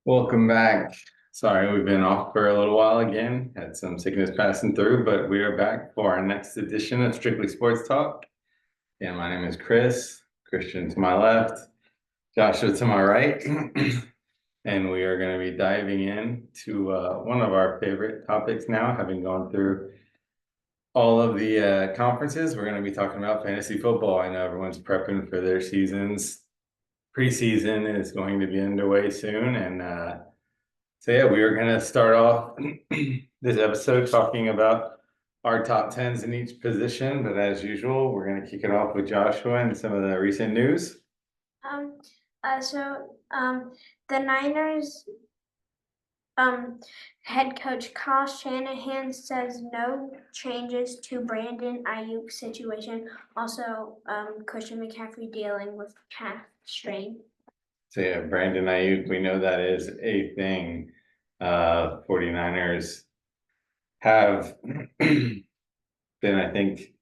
Welcome back. Sorry, we've been off for a little while again. Had some sickness passing through, but we are back for our next edition of Strictly Sports Talk. And my name is Chris, Christian to my left, Joshua to my right. And we are going to be diving in to one of our favorite topics now, having gone through all of the conferences. We're going to be talking about fantasy football. I know everyone's prepping for their seasons. Preseason is going to be underway soon, and so yeah, we are going to start off this episode talking about our top tens in each position. But as usual, we're going to kick it off with Joshua and some of the recent news. Um, the Niners head coach Kyle Shanahan says no changes to Brandon Ayuk's situation. Also, Christian McCaffrey dealing with calf strain. So yeah, Brandon Ayuk, we know that is a thing. 49ers have been, I think,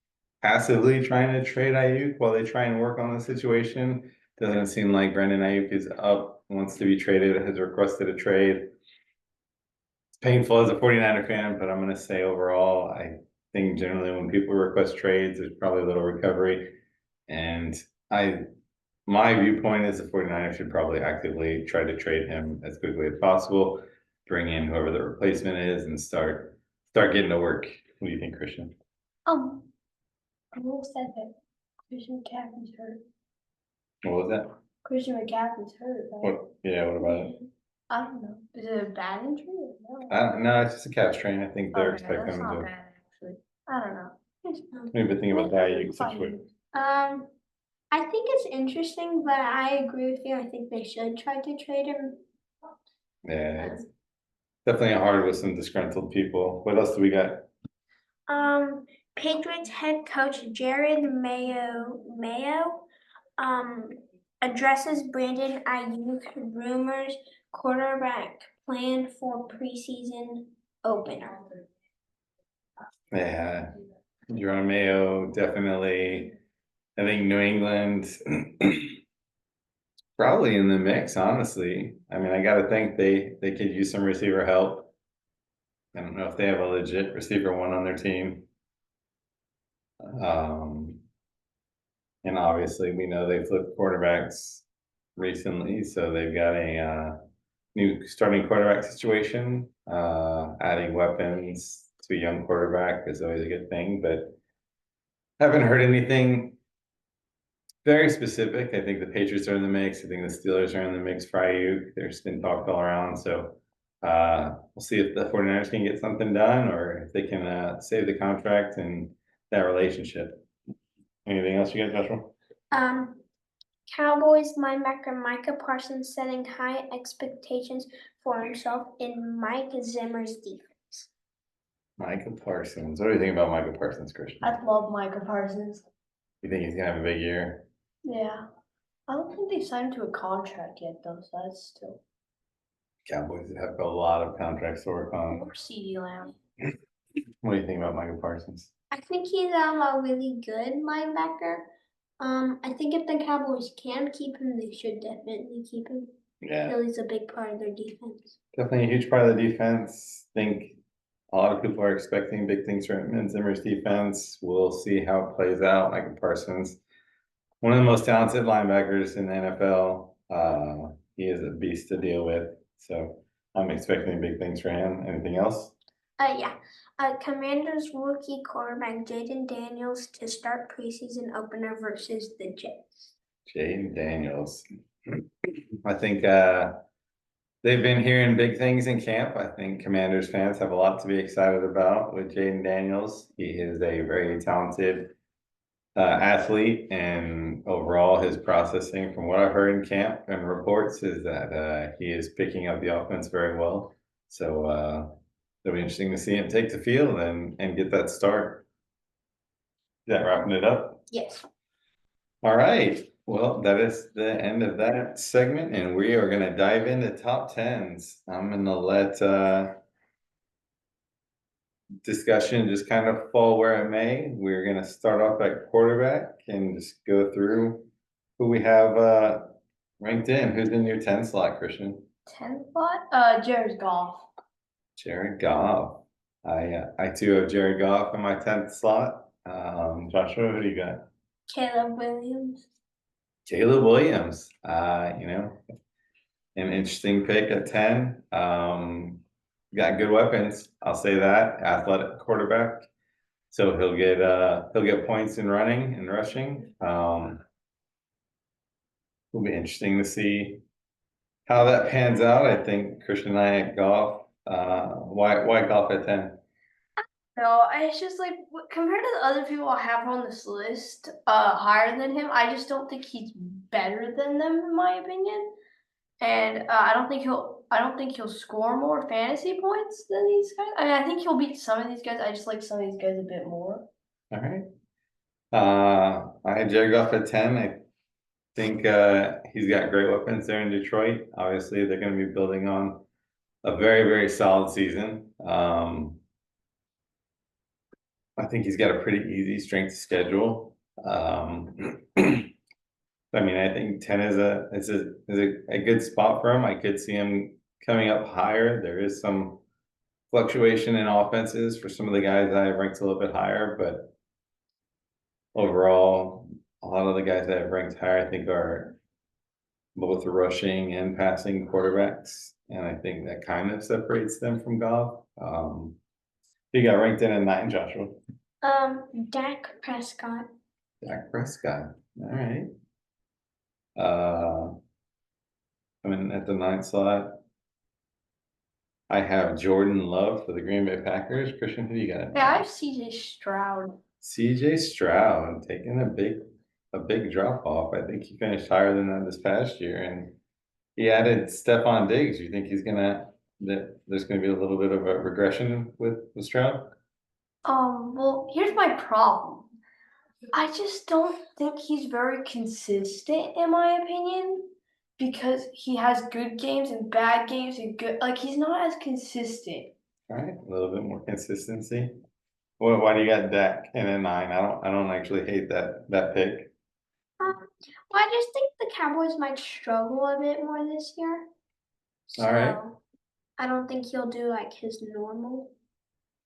passively trying to trade Ayuk while they try and work on the situation. Doesn't seem like Brandon Ayuk is up, wants to be traded, has requested a trade. It's painful as a 49er fan, but I'm going to say overall, I think generally when people request trades, there's probably a little recovery. And my viewpoint is the 49ers should probably actively try to trade him as quickly as possible, bring in whoever the replacement is, and start getting to work. What do you think, Christian? Who said that Christian McCaffrey's hurt? What was that? Christian McCaffrey's hurt, right? What? Yeah. What about it? I don't know. Is it a bad injury or no? No, it's just a calf strain. I think they're Okay, expecting that's him not to. bad actually. I don't know. Maybe think about the Ayuk situation. I think it's interesting, but I agree with you. I think they should try to trade him. Yeah, it's definitely hard with some disgruntled people. What else do we got? Patriots head coach Jared Mayo addresses Brandon Ayuk rumors quarterback plan for preseason opener. Yeah, Jerome Mayo definitely. I think New England probably in the mix, honestly. I mean, I got to think they could use some receiver help. I don't know if they have a legit receiver one on their team. And obviously we know they flipped quarterbacks recently, so they've got a new starting quarterback situation. Adding weapons to a young quarterback is always a good thing, but haven't heard anything very specific. I think the Patriots are in the mix. I think the Steelers are in the mix for Ayuk. There's been talk all around. So we'll see if the 49ers can get something done or if they can save the contract and that relationship. Anything else you got, Joshua? Cowboys linebacker Micah Parsons setting high expectations for himself in Mike Zimmer's defense. Micah Parsons. What do you think about Micah Parsons, Christian? I love Micah Parsons. You think he's gonna have a big year? Yeah. I don't think they signed to a contract yet though, so that's still. Cowboys have a lot of contracts to work on. Or CeeDee Lamb. What do you think about Micah Parsons? I think he's a really good linebacker. I think if the Cowboys can keep him, they should definitely keep him. Yeah. He's a big part of their defense. Definitely a huge part of the defense. I think a lot of people are expecting big things from Zimmer's defense. We'll see how it plays out. Micah Parsons, one of the most talented linebackers in the NFL. He is a beast to deal with. So I'm expecting big things for him. Anything else? Yeah. Commanders rookie quarterback Jayden Daniels to start preseason opener versus the Jets. Jayden Daniels. I think they've been hearing big things in camp. I think Commanders fans have a lot to be excited about with Jayden Daniels. He is a very talented athlete, and overall his processing, from what I've heard in camp and reports, is that he is picking up the offense very well. So it'll be interesting to see him take the field and get that start. Is that wrapping it up? Yes. All right. Well, that is the end of that segment, and we are going to dive into top tens. I'm going to let discussion just kind of fall where it may. We're going to start off at quarterback and just go through who we have ranked in. Who's in your 10 slot, Christian? 10th spot? Jared Goff. Jared Goff. I too have Jared Goff in my 10th slot. Joshua, who do you got? Caleb Williams. Caleb Williams, an interesting pick at 10. Got good weapons, I'll say that. Athletic quarterback. So he'll get points in running and rushing. Will be interesting to see how that pans out. I think Christian and I at Goff. Why Goff at 10? No, it's just like compared to the other people I have on this list, higher than him, I just don't think he's better than them in my opinion. And I don't think he'll score more fantasy points than these guys. I mean, I think he'll beat some of these guys. I just like some of these guys a bit more. All right. I had Jared Goff at 10. I think he's got great weapons there in Detroit. Obviously, they're going to be building on a very, very solid season. I think he's got a pretty easy strength schedule. I mean, I think 10 is a good spot for him. I could see him coming up higher. There is some fluctuation in offenses for some of the guys I ranked a little bit higher, but overall, a lot of the guys that I've ranked higher, I think, are both rushing and passing quarterbacks, and I think that kind of separates them from Goff. He got ranked in at 9, Joshua. Dak Prescott. Dak Prescott. All right. I mean, at the 9th slot, I have Jordan Love for the Green Bay Packers. Christian, who do you got? Yeah, I have CJ Stroud. CJ Stroud taking a big drop off. I think he finished higher than that this past year, and he added Stephon Diggs. You think there's gonna be a little bit of a regression with Stroud? Well, here's my problem. I just don't think he's very consistent in my opinion because he has good games and bad games and he's not as consistent. All right, a little bit more consistency. Well, why do you got Dak in a 9? I don't actually hate that pick. Well, I just think the Cowboys might struggle a bit more this year. All right. I don't think he'll do like his normal.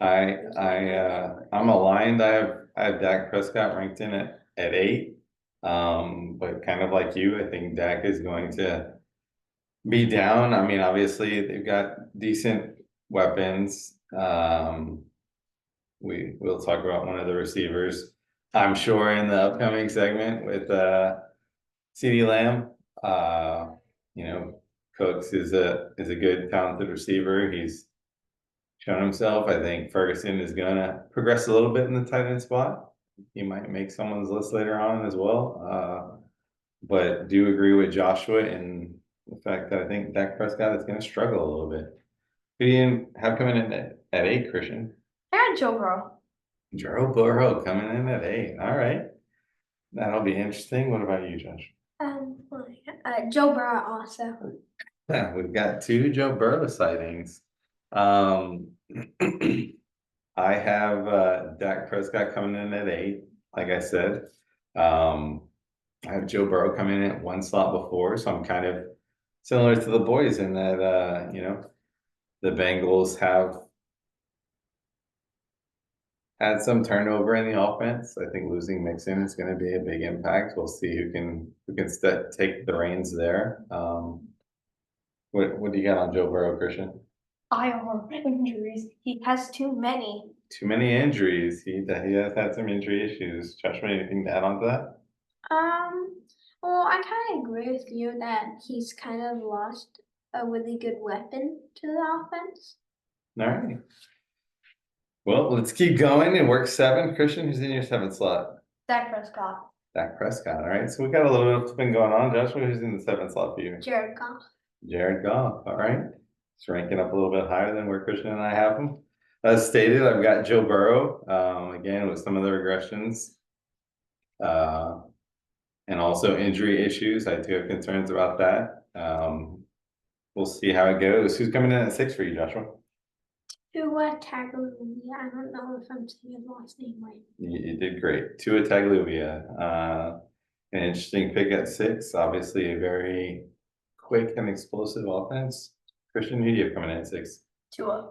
I'm aligned. I have Dak Prescott ranked in at 8. But kind of like you, I think Dak is going to be down. I mean, obviously they've got decent weapons. We'll talk about one of the receivers, I'm sure, in the upcoming segment with CeeDee Lamb. Cooks is a good talented receiver. He's shown himself. I think Ferguson is gonna progress a little bit in the tight end spot. He might make someone's list later on as well. But do agree with Joshua in the fact that I think Dak Prescott is gonna struggle a little bit. Who do you have coming in at 8, Christian? And Joe Burrow. Joe Burrow coming in at 8. All right. That'll be interesting. What about you, Josh? Joe Burrow also. Yeah, we've got 2 Joe Burrow sightings. I have Dak Prescott coming in at 8, like I said. I have Joe Burrow coming in at 1 slot before, so I'm kind of similar to the boys in that the Bengals have had some turnover in the offense. I think losing Mixon is going to be a big impact. We'll see who can take the reins there. What do you got on Joe Burrow, Christian? IR injuries. He has too many. Too many injuries. He has had some injury issues. Joshua, anything to add on to that? Well, I kind of agree with you that he's kind of lost a really good weapon to the offense. All right. Well, let's keep going. It works 7. Christian, who's in your 7th slot? Dak Prescott. Dak Prescott. All right. So we got a little bit of thing going on. Joshua, who's in the 7th slot for you? Jared Goff. Jared Goff. All right. It's ranking up a little bit higher than where Christian and I have him. As stated, I've got Joe Burrow. Again, with some of the regressions. And also injury issues. I do have concerns about that. We'll see how it goes. Who's coming in at 6 for you, Joshua? Tua Tagovailoa. I don't know if I'm saying his last name right. You did great. Tua Tagovailoa. An interesting pick at 6. Obviously, a very quick and explosive offense. Christian, who do you have coming in at 6? Tua.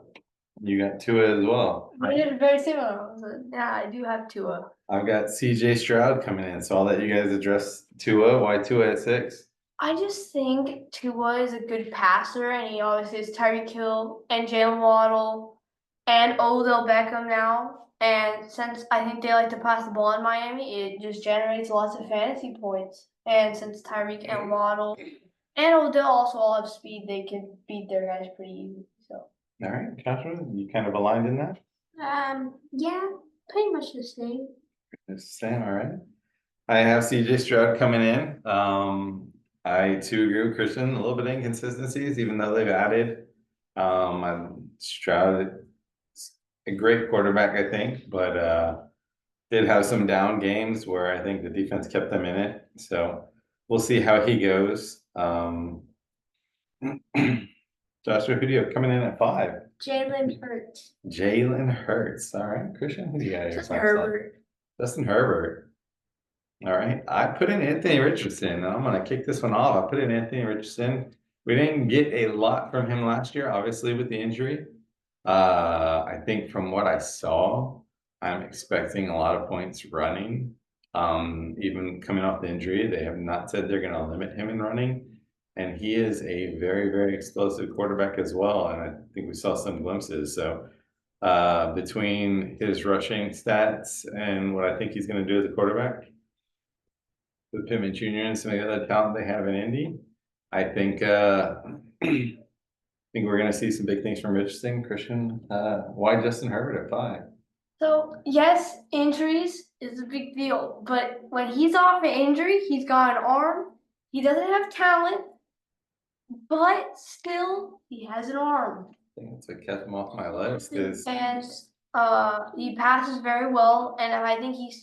You got Tua as well. They're very similar. Yeah, I do have Tua. I've got CJ Stroud coming in, so I'll let you guys address Tua. Why Tua at 6? I just think Tua is a good passer, and he obviously has Tyreek Hill and Jalen Waddle and Odell Beckham now. And since I think they like to pass the ball in Miami, it just generates lots of fantasy points. And since Tyreek and Waddle and Odell also all have speed, they can beat their guys pretty easy. So All right, Joshua, you kind of aligned in that? Yeah, pretty much the same. It's the same, all right. I have CJ Stroud coming in. I too agree with Christian, a little bit of inconsistencies, even though they've added. Stroud is a great quarterback, I think, but did have some down games where I think the defense kept them in it. So we'll see how he goes. Joshua, who do you have coming in at 5? Jalen Hurts. Jalen Hurts. All right, Christian, who do you got here? Justin Herbert. Justin Herbert. All right, I put in Anthony Richardson, and I'm gonna kick this one off. I put in Anthony Richardson. We didn't get a lot from him last year, obviously with the injury. I think from what I saw, I'm expecting a lot of points running. Even coming off the injury, they have not said they're gonna limit him in running. And he is a very, very explosive quarterback as well. And I think we saw some glimpses. So between his rushing stats and what I think he's going to do as a quarterback with Pittman Jr. and some of the other talent they have in Indy, I think we're going to see some big things from Richardson. Christian, why Justin Herbert at 5? So yes, injuries is a big deal, but when he's off an injury, he's got an arm. He doesn't have talent, but still he has an arm. I think that's what kept him off my list. Is And he passes very well, and I think if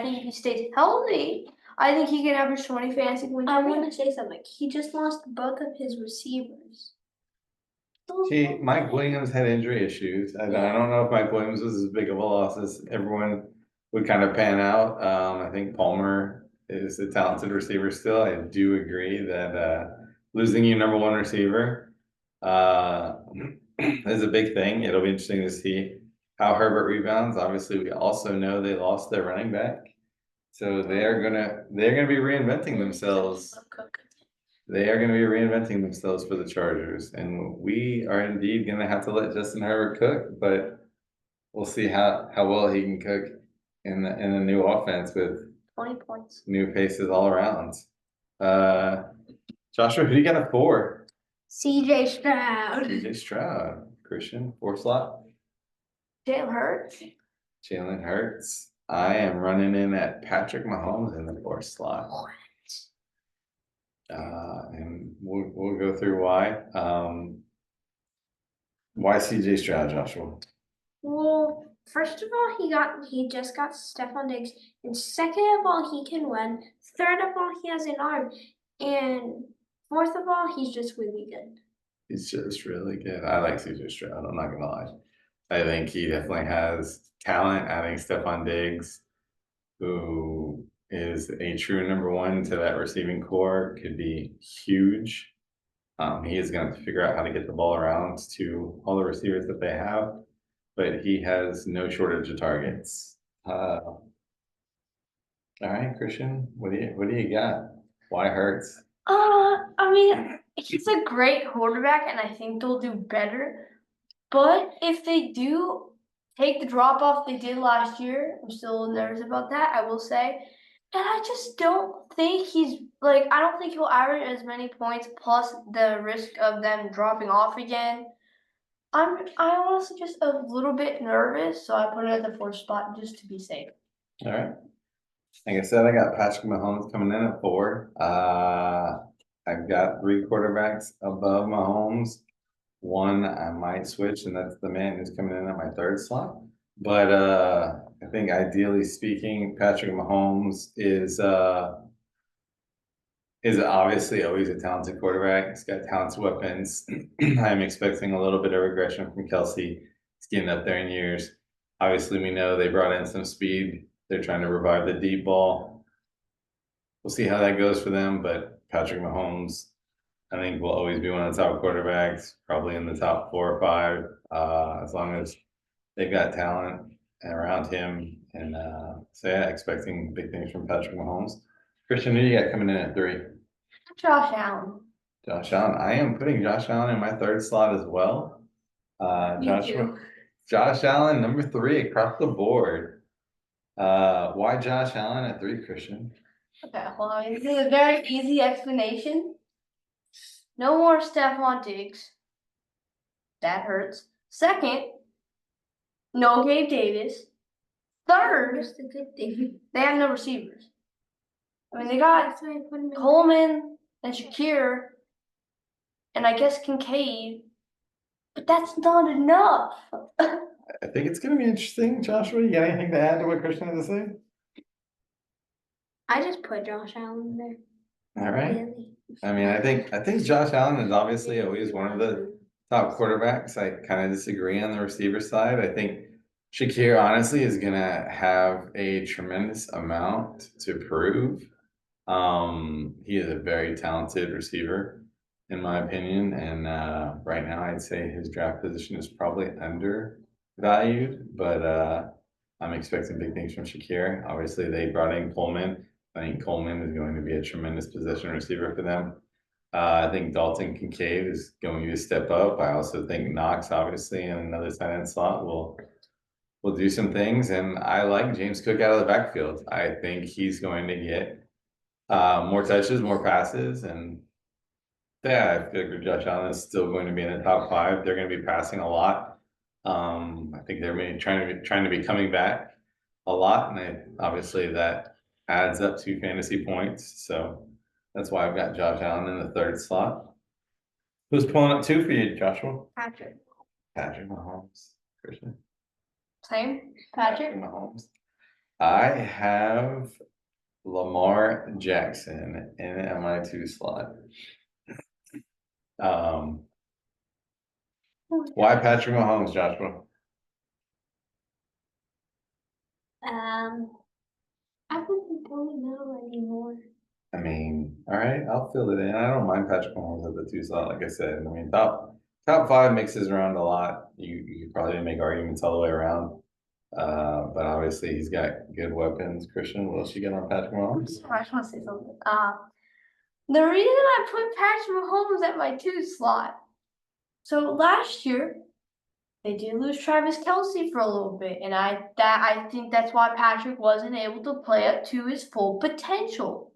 he stays healthy, I think he can average 20 fantasy points. I per want game. to say something. He just lost both of his receivers. See, Mike Williams had injury issues. I don't know if Mike Williams was as big of a loss as everyone would kind of pan out. I think Palmer is a talented receiver still. I do agree that losing your number 1 receiver is a big thing. It'll be interesting to see how Herbert rebounds. Obviously, we also know they lost their running back, so they're gonna be reinventing themselves. They are going to be reinventing themselves for the Chargers, and we are indeed going to have to let Justin Herbert cook. But we'll see how well he can cook in the new offense with 20 points. new faces all around. Joshua, who do you got at 4? CJ Stroud. CJ Stroud. Christian, 4 slot. Jalen Hurts. Jalen Hurts. I am running in at Patrick Mahomes in the 4th slot. And we'll go through why. Why CJ Stroud, Joshua? Well, first of all, he just got Stephon Diggs, and second of all, he can run. Third of all, he has an arm, and fourth of all, he's just really good. He's just really good. I like CJ Stroud. I'm not gonna lie. I think he definitely has talent. Adding Stephon Diggs, who is a true number 1 to that receiving core, could be huge. He is going to have to figure out how to get the ball around to all the receivers that they have, but he has no shortage of targets. All right, Christian, what do you got? Why Hurts? I mean, he's a great quarterback, and I think they'll do better. But if they do take the drop off they did last year, I'm still nervous about that, I will say. And I just don't think I don't think he'll average as many points plus the risk of them dropping off again. I'm honestly just a little bit nervous, so I put it at the 4th spot just to be safe. All right. Like I said, I got Patrick Mahomes coming in at 4. I've got 3 quarterbacks above Mahomes. 1 I might switch, and that's the man who's coming in at my 3rd slot. But I think ideally speaking, Patrick Mahomes is obviously always a talented quarterback. He's got talented weapons. I'm expecting a little bit of regression from Kelsey. He's getting up there in years. Obviously, we know they brought in some speed. They're trying to revive the deep ball. We'll see how that goes for them, but Patrick Mahomes, I think will always be one of the top quarterbacks, probably in the top 4 or 5, as long as they've got talent around him. And so yeah, expecting big things from Patrick Mahomes. Christian, who you got coming in at 3? Josh Allen. Josh Allen. I am putting Josh Allen in my 3rd slot as well. Josh Allen, number 3 across the board. Why Josh Allen at 3, Christian? Okay, well, this is a very easy explanation. No more Stephon Diggs. That hurts. Second, no Gabe Davis. Third, That's the good thing. they have no receivers. I mean, they got That's why I put him in. Coleman and Shakir, and I guess Kincaid, but that's not enough. I think it's gonna be interesting. Joshua, you got anything to add to what Christian has to say? I just put Josh Allen there. All right. Really. I mean, I think Josh Allen is obviously always one of the top quarterbacks. I kind of disagree on the receiver side. I think Shakir honestly is gonna have a tremendous amount to prove. He is a very talented receiver, in my opinion, and right now I'd say his draft position is probably undervalued, but I'm expecting big things from Shakir. Obviously, they brought in Coleman. I think Coleman is going to be a tremendous position receiver for them. I think Dalton Kincaid is going to step up. I also think Knox, obviously, in another tight end slot will do some things. And I like James Cook out of the backfield. I think he's going to get more touches, more passes, and yeah, I feel like Josh Allen is still going to be in the top 5. They're going to be passing a lot. I think they're maybe trying to be coming back a lot, and obviously that adds up to fantasy points. So that's why I've got Josh Allen in the 3rd slot. Who's pulling up 2 for you, Joshua? Patrick. Patrick Mahomes. Christian. Same. Patrick. Mahomes. I have Lamar Jackson in my 2 slot. Why Patrick Mahomes, Joshua? I really don't know anymore. I mean, all right, I'll fill it in. I don't mind Patrick Mahomes at the 2 slot, like I said. I mean, top 5 mixes around a lot. You could probably make arguments all the way around. But obviously he's got good weapons. Christian, what else you get on Patrick Mahomes? I just want to say something. The reason I put Patrick Mahomes at my 2 slot. So last year, they did lose Travis Kelce for a little bit, and I think that's why Patrick wasn't able to play up to his full potential.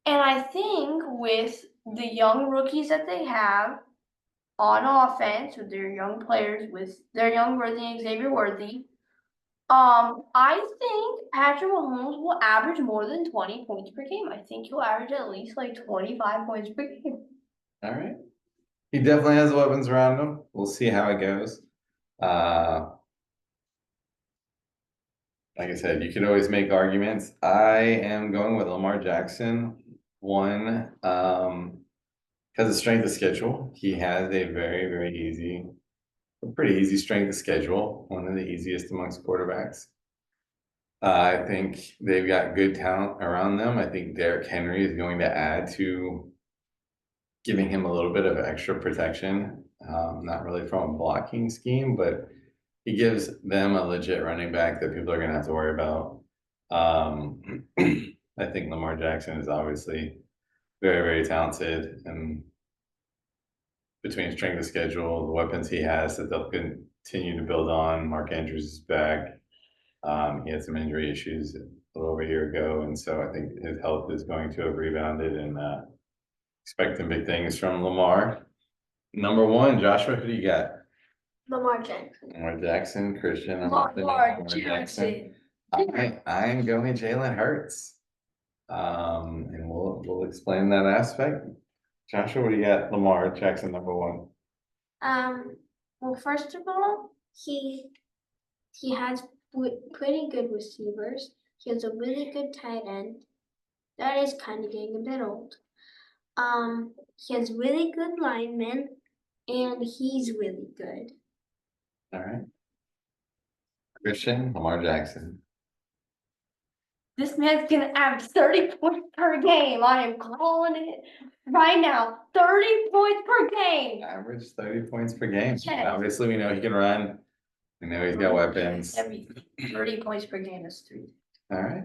And I think with the young rookies that they have on offense, with their young players, with their young Worthy and Xavier Worthy, I think Patrick Mahomes will average more than 20 points per game. I think he'll average at least like 25 points per game. All right. He definitely has weapons around him. We'll see how it goes. Like I said, you could always make arguments. I am going with Lamar Jackson. One, because of strength of schedule. He has a pretty easy strength of schedule. One of the easiest amongst quarterbacks. I think they've got good talent around them. I think Derrick Henry is going to add to giving him a little bit of extra protection. Not really from a blocking scheme, but he gives them a legit running back that people are going to have to worry about. I think Lamar Jackson is obviously very, very talented, and between strength of schedule, the weapons he has that they'll continue to build on. Mark Andrews is back. He had some injury issues a little over a year ago, and so I think his health is going to have rebounded, and expecting big things from Lamar. Number 1, Joshua, who do you got? Lamar Jackson. Lamar Jackson, Christian. Lamar Jackson. I am going Jalen Hurts. And we'll explain that aspect. Joshua, what do you got? Lamar Jackson, number 1. Well, first of all, he has pretty good receivers. He has a really good tight end. That is kind of getting a bit old. He has really good linemen, and he's really good. All right. Christian, Lamar Jackson. This man's gonna average 30 points per game. I am calling it right now. 30 points per game. Average 30 points per game. Yes. And obviously, we know he can run. We know he's got weapons. Every 30 points per game is 3. All right.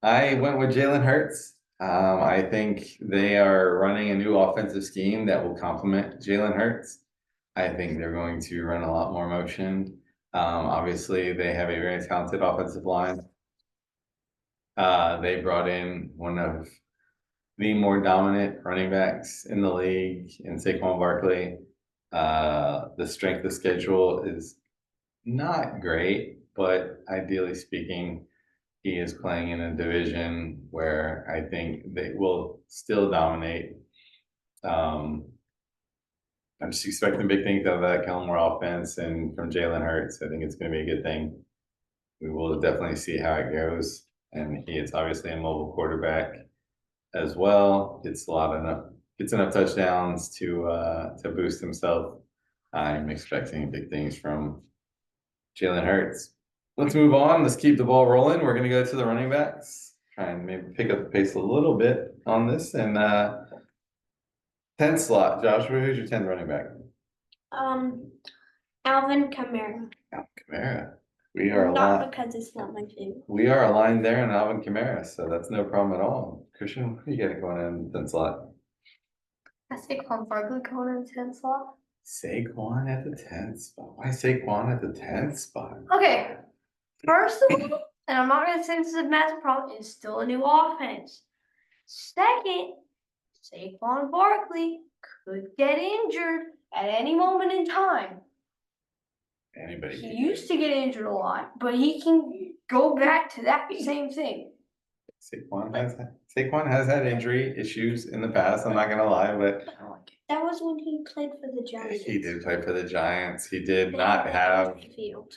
I went with Jalen Hurts. I think they are running a new offensive scheme that will complement Jalen Hurts. I think they're going to run a lot more motion. Obviously, they have a very talented offensive line. They brought in one of the more dominant running backs in the league in Saquon Barkley. The strength of schedule is not great, but ideally speaking, he is playing in a division where I think they will still dominate. I'm just expecting big things out of that Kellen Moore offense and from Jalen Hurts. I think it's going to be a good thing. We will definitely see how it goes. And he is obviously a mobile quarterback as well. Gets enough touchdowns to boost himself. I'm expecting big things from Jalen Hurts. Let's move on. Let's keep the ball rolling. We're going to go to the running backs. Try and maybe pick up the pace a little bit on this. And 10th slot, Joshua, who's your 10th running back? Alvin Kamara. Alvin Kamara. We are Not aligned. because it's not my favorite. We are aligned there in Alvin Kamara, so that's no problem at all. Christian, what do you got going in the 10th slot? I Saquon Barkley going in 10 slot. Saquon at the 10th spot. Why Saquon at the 10th spot? Okay, first of all, and I'm not gonna say this is a massive problem, it's still a new offense. Second, Saquon Barkley could get injured at any moment in time. Anybody? He used to get injured a lot, but he can go back to that same thing. Saquon has had injury issues in the past. I'm not gonna lie, but I don't like it. That was when he played for the Giants. he did play for the Giants. He did They not had have. a field.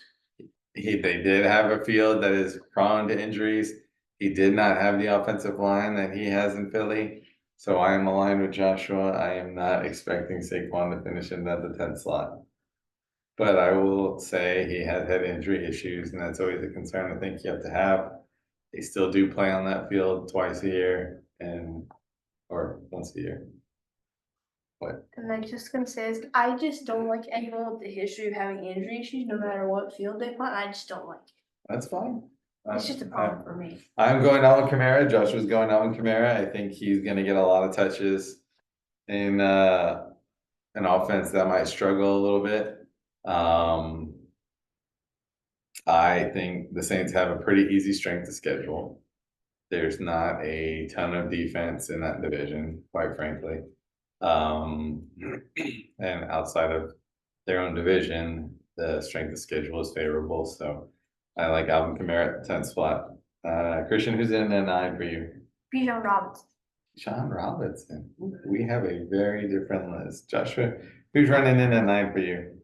They did have a field that is prone to injuries. He did not have the offensive line that he has in Philly. So I am aligned with Joshua. I am not expecting Saquon to finish in at the 10th slot. But I will say he has had injury issues, and that's always a concern I think you have to have. They still do play on that field twice a year or once a year. What? And I'm just gonna say this, I just don't like anyone with the history of having injury issues, no matter what field they play. I just don't like it. That's fine. It's just a problem for me. I'm going Alvin Kamara. Joshua's going Alvin Kamara. I think he's going to get a lot of touches in an offense that might struggle a little bit. I think the Saints have a pretty easy strength of schedule. There's not a ton of defense in that division, quite frankly. And outside of their own division, the strength of schedule is favorable. So I like Alvin Kamara at the 10th spot. Christian, who's in at 9 for you? Bijan Robinson. John Robinson. We have a very different list. Joshua, who's running in at 9 for you?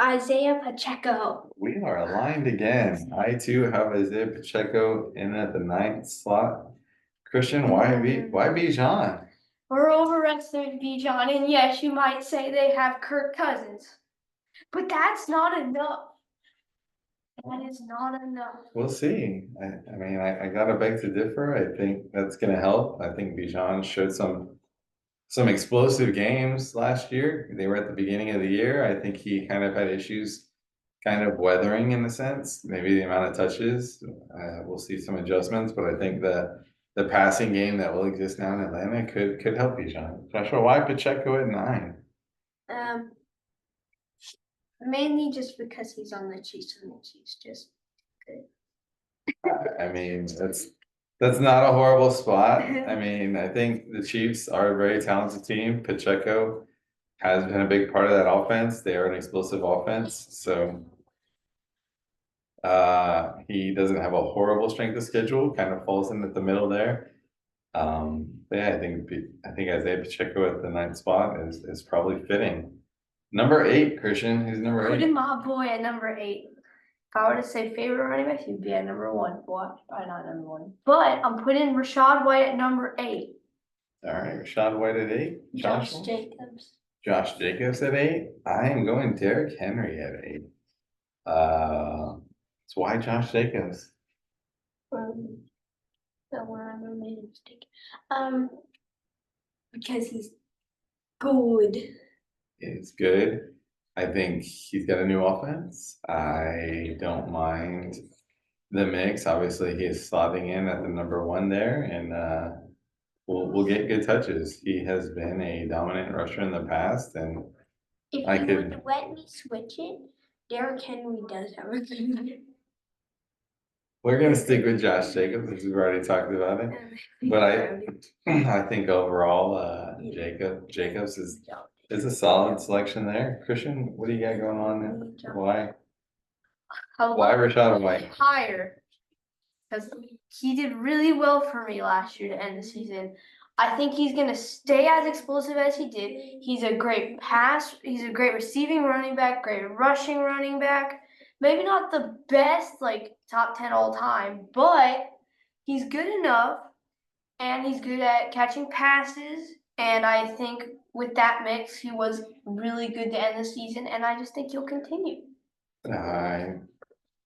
Isaiah Pacheco. We are aligned again. I too have Isaiah Pacheco in at the 9th slot. Christian, why Bijan? We're overestimating Bijan, and yes, you might say they have Kirk Cousins, but that's not enough. That is not enough. We'll see. I mean, I gotta beg to differ. I think that's gonna help. I think Bijan showed some explosive games last year. They were at the beginning of the year. I think he kind of had issues kind of weathering in a sense, maybe the amount of touches. We'll see some adjustments, but I think the passing game that will exist now in Atlanta could help Bijan. Joshua, why Pacheco at 9? Mainly just because he's on the Chiefs and the Chiefs just good. I mean, that's not a horrible spot. I mean, I think the Chiefs are a very talented team. Pacheco has been a big part of that offense. They are an explosive offense. So he doesn't have a horrible strength of schedule, kind of falls in at the middle there. But yeah, I think Isaiah Pacheco at the 9th spot is probably fitting. Number 8, Christian, who's number 8? Putting my boy at number 8. If I were to say favorite running back, he'd be at number 1. Well, probably not number 1. But I'm putting Rachaad White at number 8. All right, Rachaad White at 8. Josh Joshua? Jacobs. Josh Jacobs at 8. I am going Derrick Henry at 8. It's why Josh Jacobs? The one I made a mistake. Because he's good. It's good. I think he's got a new offense. I don't mind the mix. Obviously, he is slotting in at the number one there, and we'll get good touches. He has been a dominant rusher in the past, and If I you could- would let me switch it, Derrick Henry does have a good we're gonna stick with Josh Jacobs since we've already talked about it. But I think overall, Jacobs is a solid selection there. Christian, what do you got going on there? Why Rashad White? Higher. Because he did really well for me last year to end the season. I think he's gonna stay as explosive as he did. He's a great receiving running back, great rushing running back. Maybe not the best, like top 10 all time, but he's good enough and he's good at catching passes. And I think with that mix, he was really good to end the season, and I just think he'll continue. I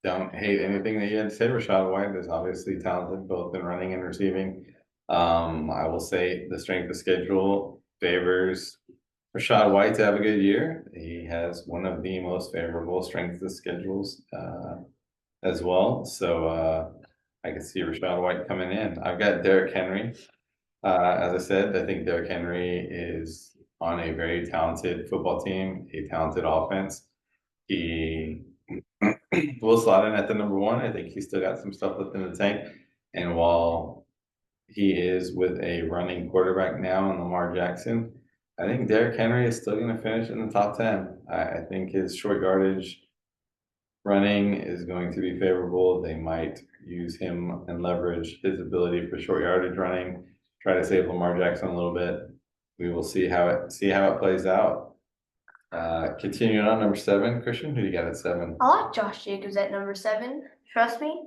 don't hate anything that you had to say. Rashad White is obviously talented both in running and receiving. I will say the strength of schedule favors Rashad White to have a good year. He has one of the most favorable strength of schedules as well. So I can see Rashad White coming in. I've got Derrick Henry. As I said, I think Derrick Henry is on a very talented football team, a talented offense. He will slot in at the number one. I think he's still got some stuff left in the tank. And while he is with a running quarterback now in Lamar Jackson, I think Derrick Henry is still going to finish in the top 10. I think his short yardage running is going to be favorable. They might use him and leverage his ability for short yardage running, try to save Lamar Jackson a little bit. We will see how it plays out. Continuing on number 7, Christian, who do you got at 7? I like Josh Jacobs at number 7. Trust me.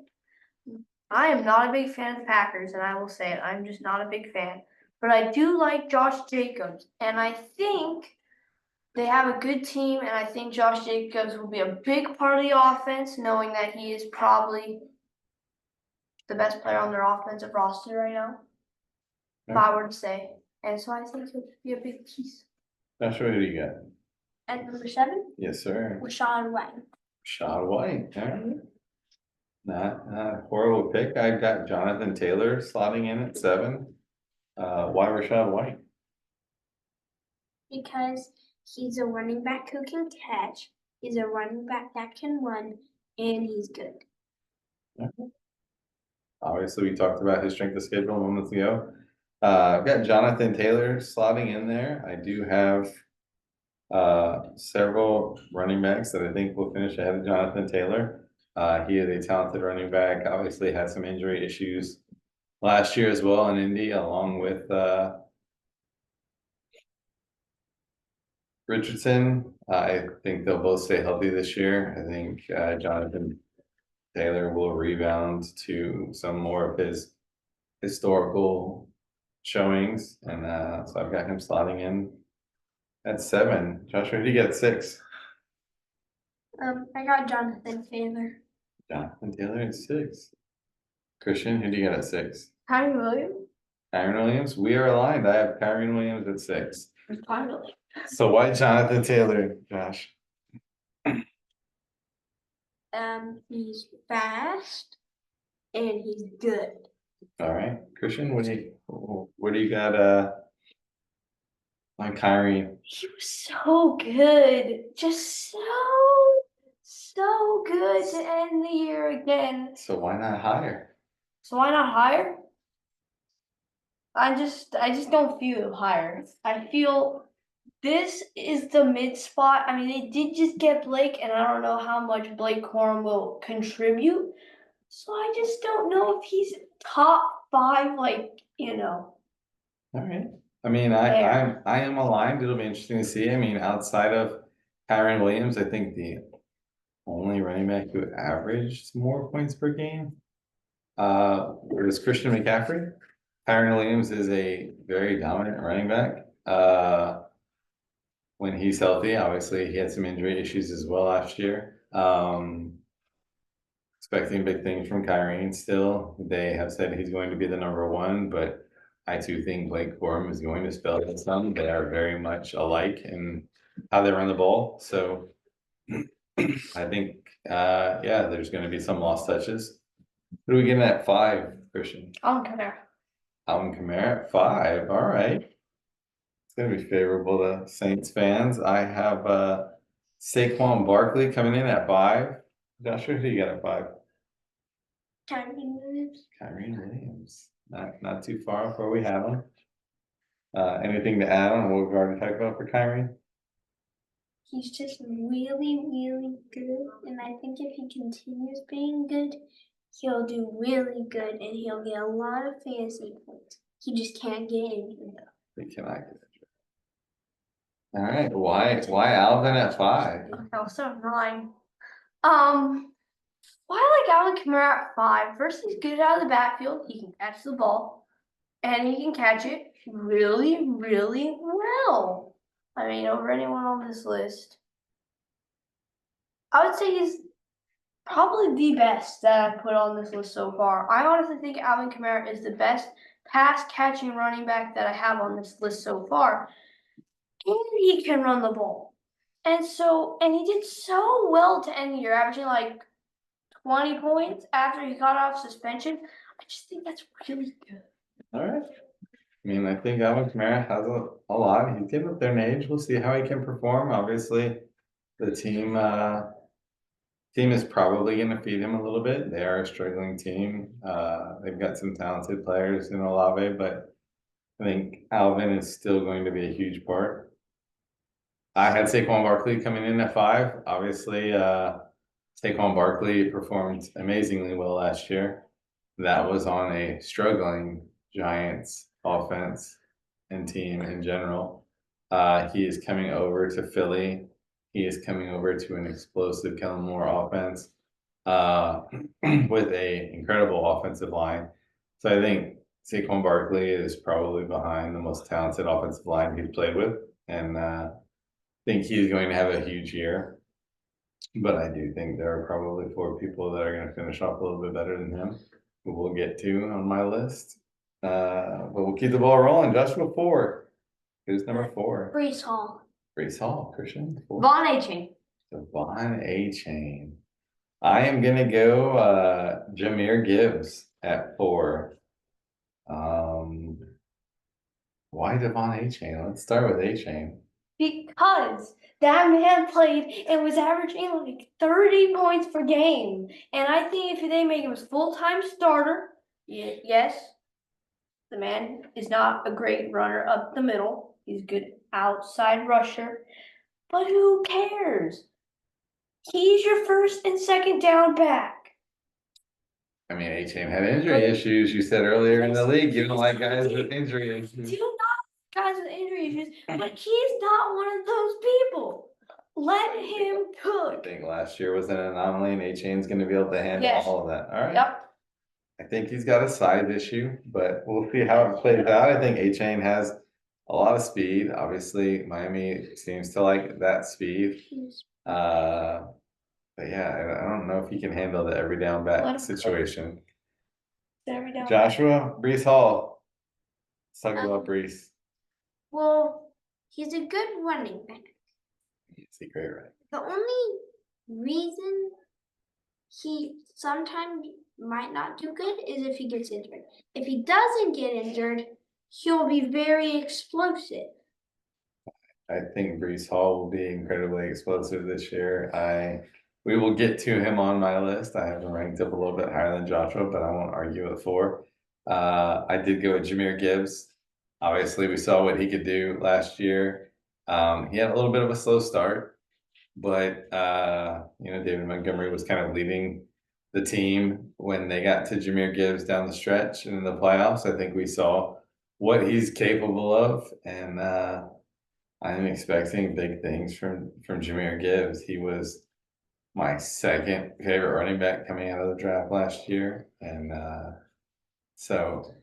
I am not a big fan of the Packers, and I will say it. I'm just not a big fan. But I do like Josh Jacobs, and I think they have a good team, and I think Josh Jacobs will be a big part of the offense, knowing that he is probably the best player on their offensive roster right now, if I were to say. And so I think he'll be a big piece. Joshua, who do you got? At number 7, Yes, sir. Rashad White. Rashad White. All right. Not a horrible pick. I've got Jonathan Taylor slotting in at 7. Why Rashad White? Because he's a running back who can catch, he's a running back that can run, and he's good. Obviously, we talked about his strength of schedule moments ago. I've got Jonathan Taylor slotting in there. I do have several running backs that I think will finish ahead of Jonathan Taylor. He is a talented running back, obviously had some injury issues last year as well in Indy, along with Richardson. I think they'll both stay healthy this year. I think Jonathan Taylor will rebound to some more of his historical showings, and so I've got him slotting in at 7. Joshua, who do you get at 6? I got Jonathan Taylor. Jonathan Taylor at 6. Christian, who do you get at 6? Kyrie Williams? Kyron Williams. We are aligned. I have Kyron Williams at 6. Finally. So why Jonathan Taylor, Josh? He's fast and he's good. All right, Christian, what do you got on Kyrie? He was so good. Just so good to end the year again. So why not higher? So why not higher? I just don't feel higher. I feel this is the mid spot. I mean, they did just get Blake, and I don't know how much Blake Corum will contribute. So I just don't know if he's top 5, like, All right. I mean, I am aligned. It'll be interesting to see. I mean, outside of Kyron Williams, I think the only running back who averaged more points per game was Christian McCaffrey. Kyron Williams is a very dominant running back. When he's healthy, obviously he had some injury issues as well last year. expecting big things from Kyrene still. They have said he's going to be the number one, but I too think Blake Corum is going to spell his some. They are very much alike in how they run the ball. So I think, yeah, there's going to be some lost touches. Who do we get at 5, Christian? Alvin Kamara. Alvin Kamara at 5. All right. It's going to be favorable to Saints fans. I have Saquon Barkley coming in at 5. Joshua, who do you got at 5? Kyrie Williams. Kyrie Williams. Not too far off where we have him. Anything to add on what we've already talked about for Kyrie? He's just really, really good. And I think if he continues being good, he'll do really good and he'll get a lot of fantasy points. He just can't get injured. We cannot get it. All right, why Alvin at 5? Okay, I'll start 9. Why I like Alvin Kamara at 5? First, he's good out of the backfield. He can catch the ball, and he can catch it really, really well. I mean, over anyone on this list. I would say he's probably the best that I've put on this list so far. I honestly think Alvin Kamara is the best pass catching running back that I have on this list so far. And he can run the ball. And he did so well to end the year, averaging like 20 points after he got off suspension. I just think that's really good. All right. I mean, I think Alvin Kamara has a lot. He's getting up there in age. We'll see how he can perform. Obviously, the team is probably going to feed him a little bit. They are a struggling team. They've got some talented players in Olave, but I think Alvin is still going to be a huge part. I had Saquon Barkley coming in at 5. Obviously, Saquon Barkley performed amazingly well last year. That was on a struggling Giants offense and team in general. He is coming over to Philly. He is coming over to an explosive Kellen Moore offense with a incredible offensive line. So I think Saquon Barkley is probably behind the most talented offensive line he's played with. And I think he's going to have a huge year. But I do think there are probably 4 people that are going to finish off a little bit better than him, who we'll get to on my list. But we'll keep the ball rolling. Joshua 4. Who's number 4? Brees Hall. Brees Hall, Christian. 4. Von A-Chain. Devon A-Chain. I am gonna go Jahmyr Gibbs at 4. Why Devon A-Chain? Let's start with A-Chain. Because that man played and was averaging like 30 points per game. And I think if they make him a full-time starter, yes, the man is not a great runner up the middle. He's a good outside rusher. But who cares? He's your first and second down back. I mean, A-Chain had injury issues. You said earlier in the league, you don't like guys with injury issues. Do not guys with injury issues, but he's not one of those people. Let him I cook. think last year was an anomaly and A-Chain's gonna be able to handle Yes. all of that. All right. Yep. I think he's got a size issue, but we'll see how it plays out. I think A-Chain has a lot of speed. Obviously, Miami seems to like that speed. But yeah, I don't know if he can handle the every down Let back him situation. Every down. Joshua, Brees Hall. Let's talk about Brees. Well, he's a good running back. He's a great right. The only reason he sometimes might not do good is if he gets injured. If he doesn't get injured, he'll be very explosive. I think Brees Hall will be incredibly explosive this year. We will get to him on my list. I have him ranked up a little bit higher than Joshua, but I won't argue at 4. I did go with Jahmyr Gibbs. Obviously, we saw what he could do last year. He had a little bit of a slow start, but David Montgomery was kind of leading the team when they got to Jahmyr Gibbs down the stretch and in the playoffs. I think we saw what he's capable of, and I'm expecting big things from Jahmyr Gibbs. He was my second favorite running back coming out of the draft last year, and so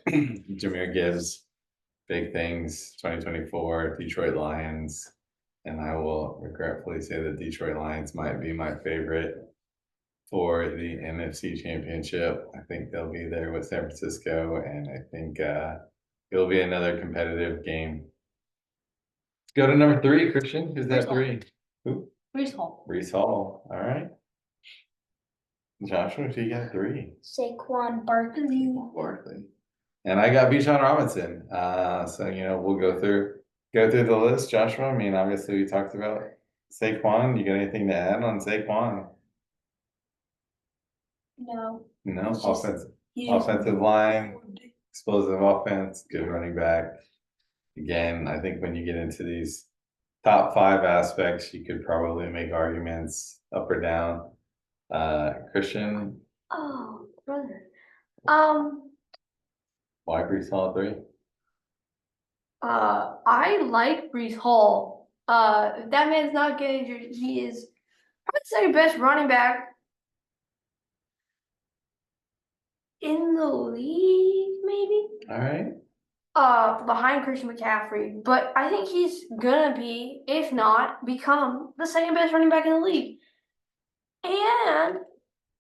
Jahmyr Gibbs, big things, 2024 Detroit Lions, and I will regretfully say the Detroit Lions might be my favorite for the NFC Championship. I think they'll be there with San Francisco, and I think it'll be another competitive game. Let's go to number 3, Christian. Who's that Brees Hall. 3? Who? Brees Hall. Brees Hall. All right. Joshua, who you got 3? Saquon Barkley. Barkley. And I got Bijan Robinson. So we'll go through the list. Joshua, I mean, obviously we talked about Saquon. You got anything to add on Saquon? No. No, It's just- offensive line, explosive offense, good running back. Again, I think when you get into these top 5 aspects, you could probably make arguments up or down. Christian, Oh, brother. why Brees Hall 3? I like Brees Hall. If that man's not getting injured, he is probably the second best running back in the league, maybe. All right. Behind Christian McCaffrey, but I think he's gonna be, if not, become the second best running back in the league. And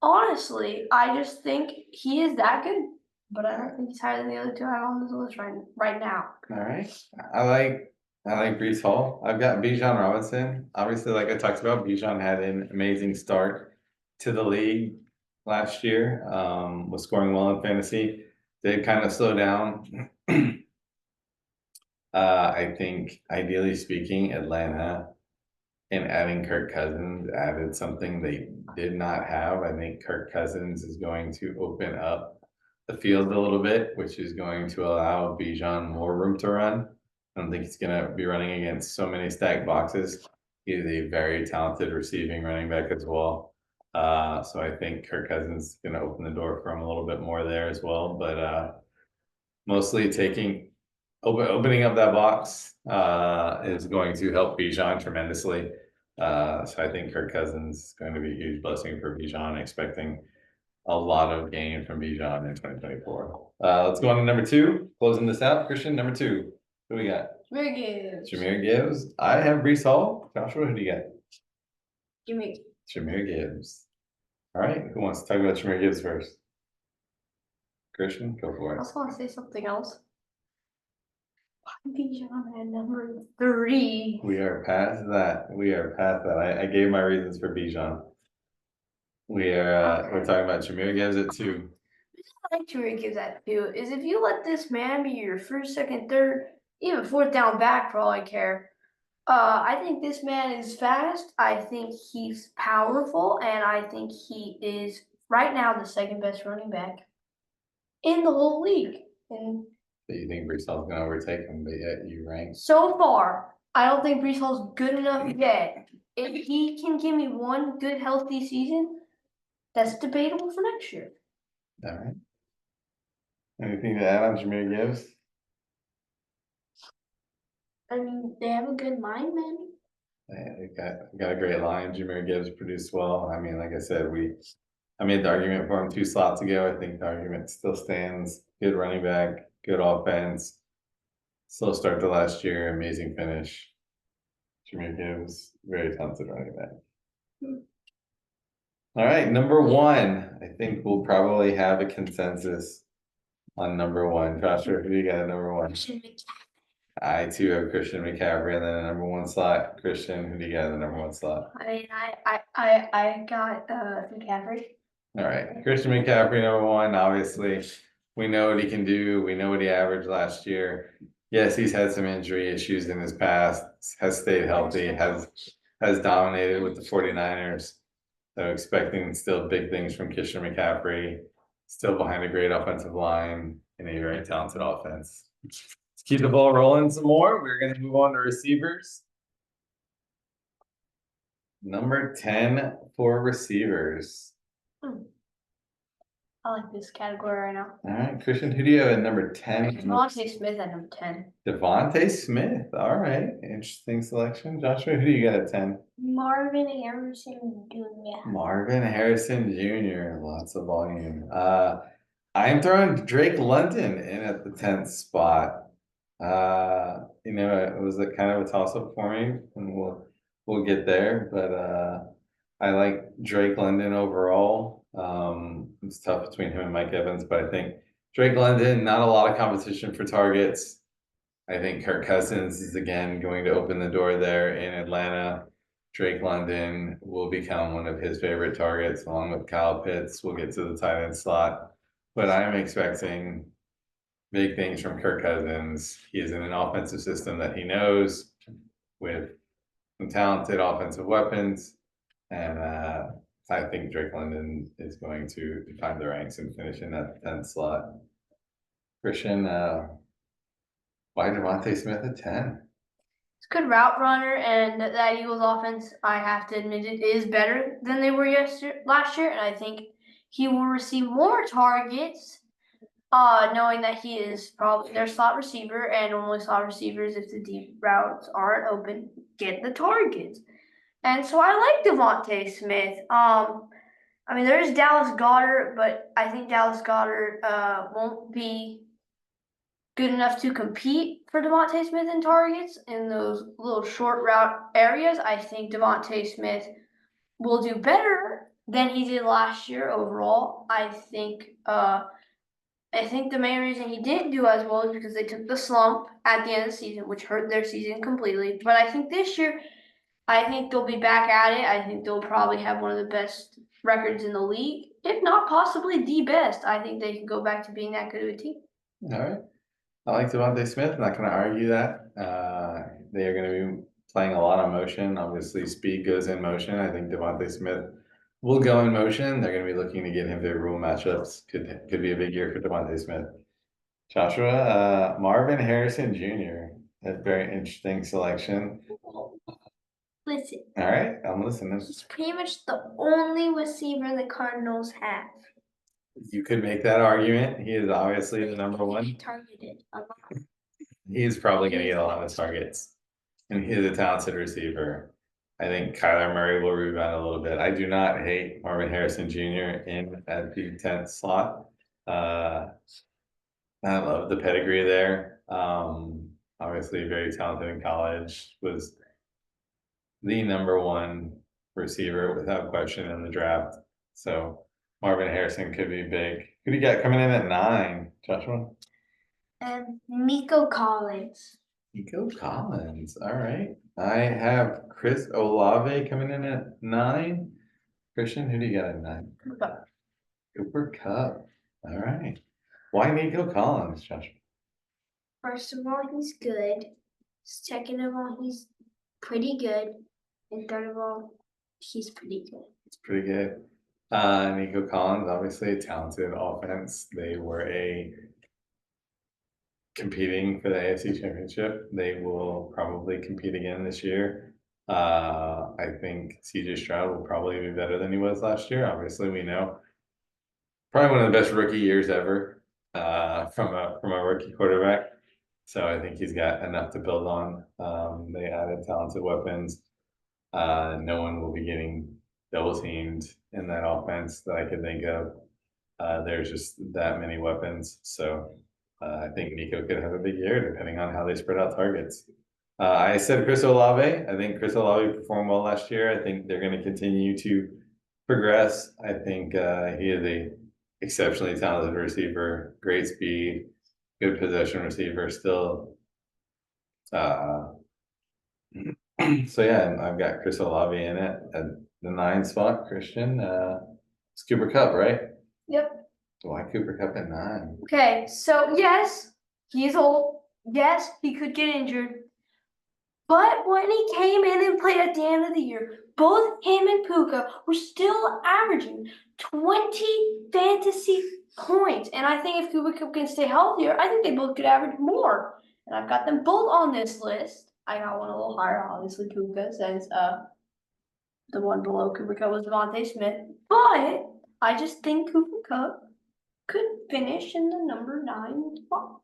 honestly, I just think he is that good. But I don't think he's higher than the other 2 I have on this list right now. All right. I like Brees Hall. I've got Bijan Robinson. Obviously, like I talked about, Bijan had an amazing start to the league last year. Was scoring well in fantasy. Did kind of slow down. I think ideally speaking, Atlanta and adding Kirk Cousins added something they did not have. I think Kirk Cousins is going to open up the field a little bit, which is going to allow Bijan more room to run. I don't think he's going to be running against so many stacked boxes. He's a very talented receiving running back as well. So I think Kirk Cousins is going to open the door for him a little bit more there as well. But mostly opening up that box is going to help Bijan tremendously. So I think Kirk Cousins is going to be a huge blessing for Bijan, expecting a lot of gain from Bijan in 2024. Let's go on to number 2. Closing this out, Christian, number 2. Who we got? Jahmyr Gibbs. Jahmyr Gibbs. I have Brees Hall. Joshua, who do you got? Jahmyr. Jahmyr Gibbs. All right, who wants to talk about Jahmyr Gibbs first? Christian, go for I it. also want to say something else. Bijan at number 3. We are past that. I gave my reasons for Bijan. We're talking about Jahmyr Gibbs at 2. I like Jahmyr Gibbs at 2 is if you let this man be your first, second, third, even fourth down back for all I care. I think this man is fast. I think he's powerful, and I think he is right now the second best running back in the whole league. And Do you think Brees Hall's going to overtake him, but yet you rank? so far, I don't think Brees Hall's good enough yet. If he can give me one good, healthy season, that's debatable for next year. All right. Anything to add on Jahmyr Gibbs? I mean, they have a good lineman. Yeah, they got a great line. Jahmyr Gibbs produced well. I mean, like I said, I made the argument for him 2 slots ago. I think the argument still stands. Good running back, good offense. Slow start to last year, amazing finish. Jahmyr Gibbs, very talented running back. All right, number 1. I think we'll probably have a consensus on number 1. Joshua, who do you got at number 1? I too have Christian McCaffrey, and then a number 1 slot. Christian, who do you got in the number 1 slot? I mean, I got McCaffrey. All right, Christian McCaffrey, number 1. Obviously, we know what he can do. We know what he averaged last year. Yes, he's had some injury issues in his past. Has stayed healthy. Has dominated with the 49ers. So expecting still big things from Christian McCaffrey. Still behind a great offensive line and a very talented offense. Let's keep the ball rolling some more. We're going to move on to receivers. Number 10 for receivers. I like this category right now. All right, Christian, who do you have at number 10? Devontae Smith at number 10. Devontae Smith. All right, interesting selection. Joshua, who do you got at 10? Marvin Harrison Jr. Marvin Harrison Jr. Lots of volume. I am throwing Drake London in at the 10th spot. It was a kind of a toss-up for me, and we'll get there. But I like Drake London overall. It's tough between him and Mike Evans, but I think Drake London, not a lot of competition for targets. I think Kirk Cousins is again going to open the door there in Atlanta. Drake London will become one of his favorite targets, along with Kyle Pitts. We'll get to the tight end slot, but I'm expecting big things from Kirk Cousins. He is in an offensive system that he knows, with some talented offensive weapons, and I think Drake London is going to climb the ranks and finish in that 10th slot. Christian, why Devontae Smith at 10? It's a good route runner, and that Eagles offense, I have to admit, it is better than they were last year, and I think he will receive more targets, knowing that he is probably their slot receiver, and normally slot receivers, if the deep routes aren't open, get the targets. And so I like Devontae Smith. I mean, there is Dallas Goedert, but I think Dallas Goedert won't be good enough to compete for Devontae Smith in targets in those little short route areas. I think Devontae Smith will do better than he did last year overall. I think the main reason he didn't do as well is because they took the slump at the end of the season, which hurt their season completely. But I think this year, I think they'll be back at it. I think they'll probably have one of the best records in the league, if not possibly the best. I think they can go back to being that good of a team. All right. I like Devontae Smith. I'm not going to argue that. They are going to be playing a lot of motion. Obviously, speed goes in motion. I think Devontae Smith will go in motion. They're going to be looking to get him their rule matchups. Could be a big year for Devontae Smith. Joshua, Marvin Harrison Jr. A very interesting selection. Listen, All right, I'm listening. he's pretty much the only receiver the Cardinals have. You could make that argument. He is obviously the number one. Targeted a lot. He's probably going to get a lot of targets, and he's a talented receiver. I think Kyler Murray will rebound a little bit. I do not hate Marvin Harrison Jr. in at the 10th slot. I love the pedigree there. Obviously very talented in college, was the number one receiver without question in the draft. So Marvin Harrison could be big. Who do you got coming in at 9, Joshua? And Nico Collins. Nico Collins. All right. I have Chris Olave coming in at 9. Christian, who do you got at 9? Cooper Kupp. All right. Why Nico Collins, Joshua? First of all, he's good. Second of all, he's pretty good. And third of all, he's pretty good. It's pretty good. Nico Collins, obviously a talented offense. They were competing for the AFC Championship. They will probably compete again this year. I think CJ Stroud will probably be better than he was last year. Obviously, we know probably one of the best rookie years ever from a rookie quarterback. So I think he's got enough to build on. They added talented weapons. No one will be getting double teamed in that offense that I can think of. There's just that many weapons. So I think Nico could have a big year depending on how they spread out targets. I said Chris Olave. I think Chris Olave performed well last year. I think they're going to continue to progress. I think he is a exceptionally talented receiver, great speed, good possession receiver still. So yeah, I've got Chris Olave in it at the 9 spot. Christian, it's Cooper Kupp, right? Yep. Why Cooper Kupp at 9? Okay, so yes, he's old. Yes, he could get injured. But when he came in and played at the end of the year, both him and Puka were still averaging 20 fantasy points. And I think if Cooper Kupp can stay healthier, I think they both could average more. And I've got them both on this list. I got one a little higher, obviously, Puka, since the one below Cooper Kupp was Devontae Smith. But I just think Cooper Kupp could finish in the number 9 spot.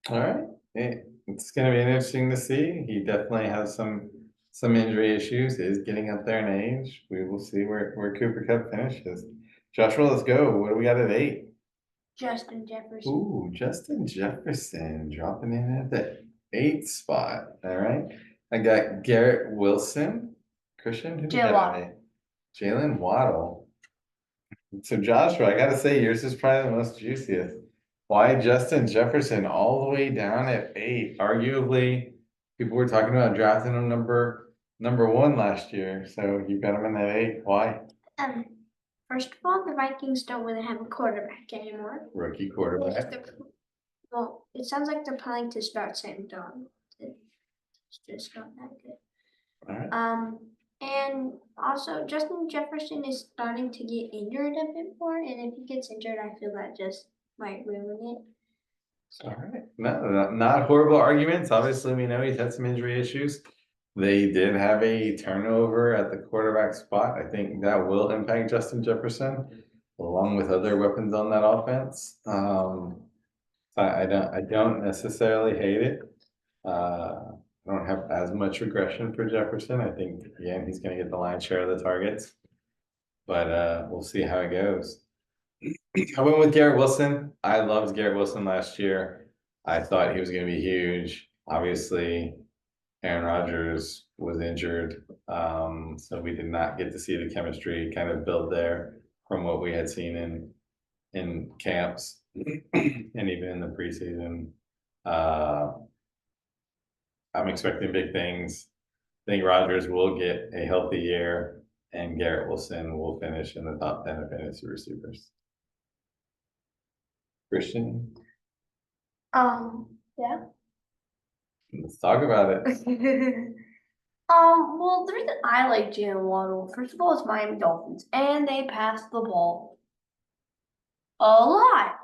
All right. It's going to be interesting to see. He definitely has some injury issues, is getting up there in age. We will see where Cooper Kupp finishes. Joshua, let's go. What do we got at 8? Justin Jefferson. Ooh, Justin Jefferson dropping in at the 8th spot. All right. I got Garrett Wilson. Christian, who do you got at 8? Jalen Waddle. So Joshua, I gotta say, yours is probably the most juiciest. Why Justin Jefferson all the way down at 8? Arguably, people were talking about drafting him number 1 last year. So you got him in that 8. Why? First of all, the Vikings don't really have a quarterback anymore. Rookie If quarterback. they're- Well, it sounds like they're planning to start Sam Darnold. It's just not that good. All right. And also Justin Jefferson is starting to get injured a bit more, and if he gets injured, I feel that just might ruin it. All right. No, not horrible arguments. Obviously, we know he's had some injury issues. They did have a turnover at the quarterback spot. I think that will impact Justin Jefferson, along with other weapons on that offense. I don't necessarily hate it. I don't have as much regression for Jefferson. I think, again, he's gonna get the lion's share of the targets. But we'll see how it goes. I went with Garrett Wilson. I loved Garrett Wilson last year. I thought he was gonna be huge. Obviously, Aaron Rodgers was injured, so we did not get to see the chemistry kind of build there from what we had seen in camps and even in the preseason. I'm expecting big things. I think Rodgers will get a healthy year, and Garrett Wilson will finish in the top 10 of fantasy receivers. Christian, Yeah. let's talk about it. Well, the reason I like Jalen Waddle, first of all, it's Miami Dolphins, and they pass the ball a lot.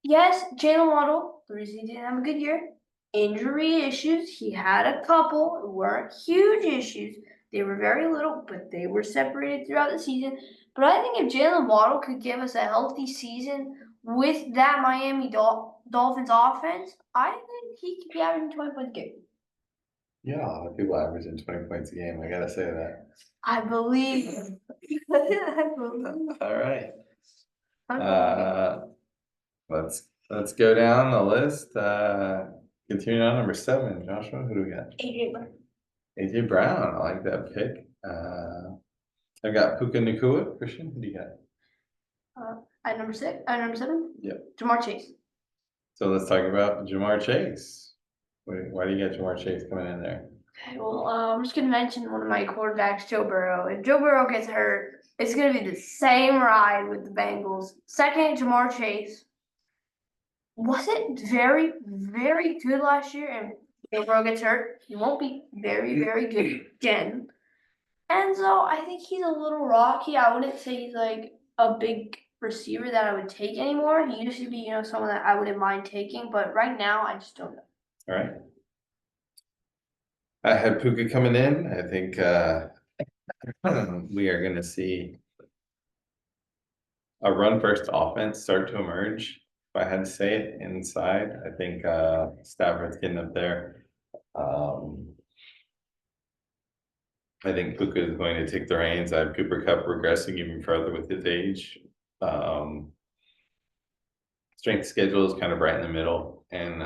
Yes, Jalen Waddle, the reason he didn't have a good year, injury issues. He had a couple, it weren't huge issues. They were very little, but they were separated throughout the season. But I think if Jalen Waddle could give us a healthy season with that Miami Dolphins offense, I think he could be averaging 20 points a game. Yeah, a lot of people averaging 20 points a game. I gotta say that. I believe. All right. Let's go down the list. Continuing on number 7, Joshua, who do we got? AJ Brown. AJ Brown, I like that pick. I've got Puka Nacua. Christian, who do you got? At number 7? Yep. Jamar Chase. So let's talk about Jamar Chase. Why do you got Jamar Chase coming in there? Okay, well, I'm just gonna mention one of my quarterbacks, Joe Burrow. If Joe Burrow gets hurt, it's gonna be the same ride with the Bengals. Second, Jamar Chase wasn't very, very good last year, and Joe Burrow gets hurt, he won't be very, very good again. And so I think he's a little rocky. I wouldn't say he's like a big receiver that I would take anymore. He used to be, someone that I wouldn't mind taking, but right now I just don't know. All right. I had Puka coming in. I think we are gonna see a run first offense start to emerge. If I had to say it inside, I think Stafford's getting up there. I think Puka is going to take the reins. I have Cooper Kupp regressing even further with his age. Strength schedule is kind of right in the middle. And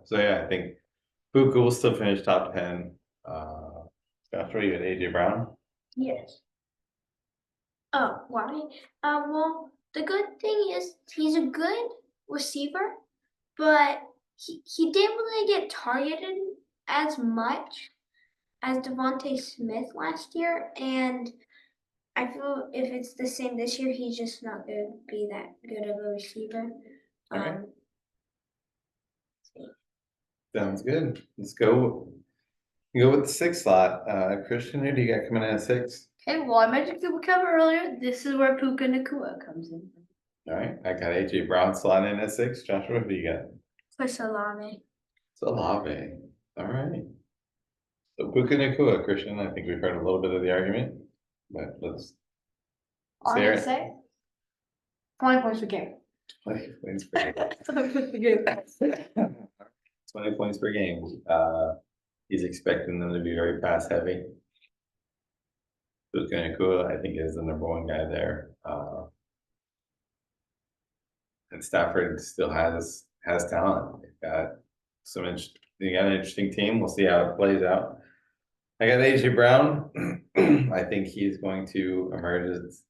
so yeah, I think Puka will still finish top 10. Joshua, you had AJ Brown? Yes. Oh, why? Well, the good thing is he's a good receiver, but he didn't really get targeted as much as Devontae Smith last year, and I feel if it's the same this year, he's just not going to be that good of a receiver. Alright. Sounds good. Let's go. Go with the 6th slot. Christian, who do you got coming in at 6? Okay, well, I mentioned Cooper Kupp earlier. This is where Puka Nacua comes in. All right, I got AJ Brown slotting in at 6. Joshua, who do you got? Chris Olave. It's Olave. All right. So Puka Nacua, Christian. I think we've heard a little bit of the argument, but let's I'm hear gonna it. say 20 points per game. 20 points per game. 20 points per game. He's expecting them to be very pass heavy. Puka Nacua, I think, is the number 1 guy there. And Stafford still has talent. They've got they got an interesting team. We'll see how it plays out. I got AJ Brown. I think he's going to emerge as,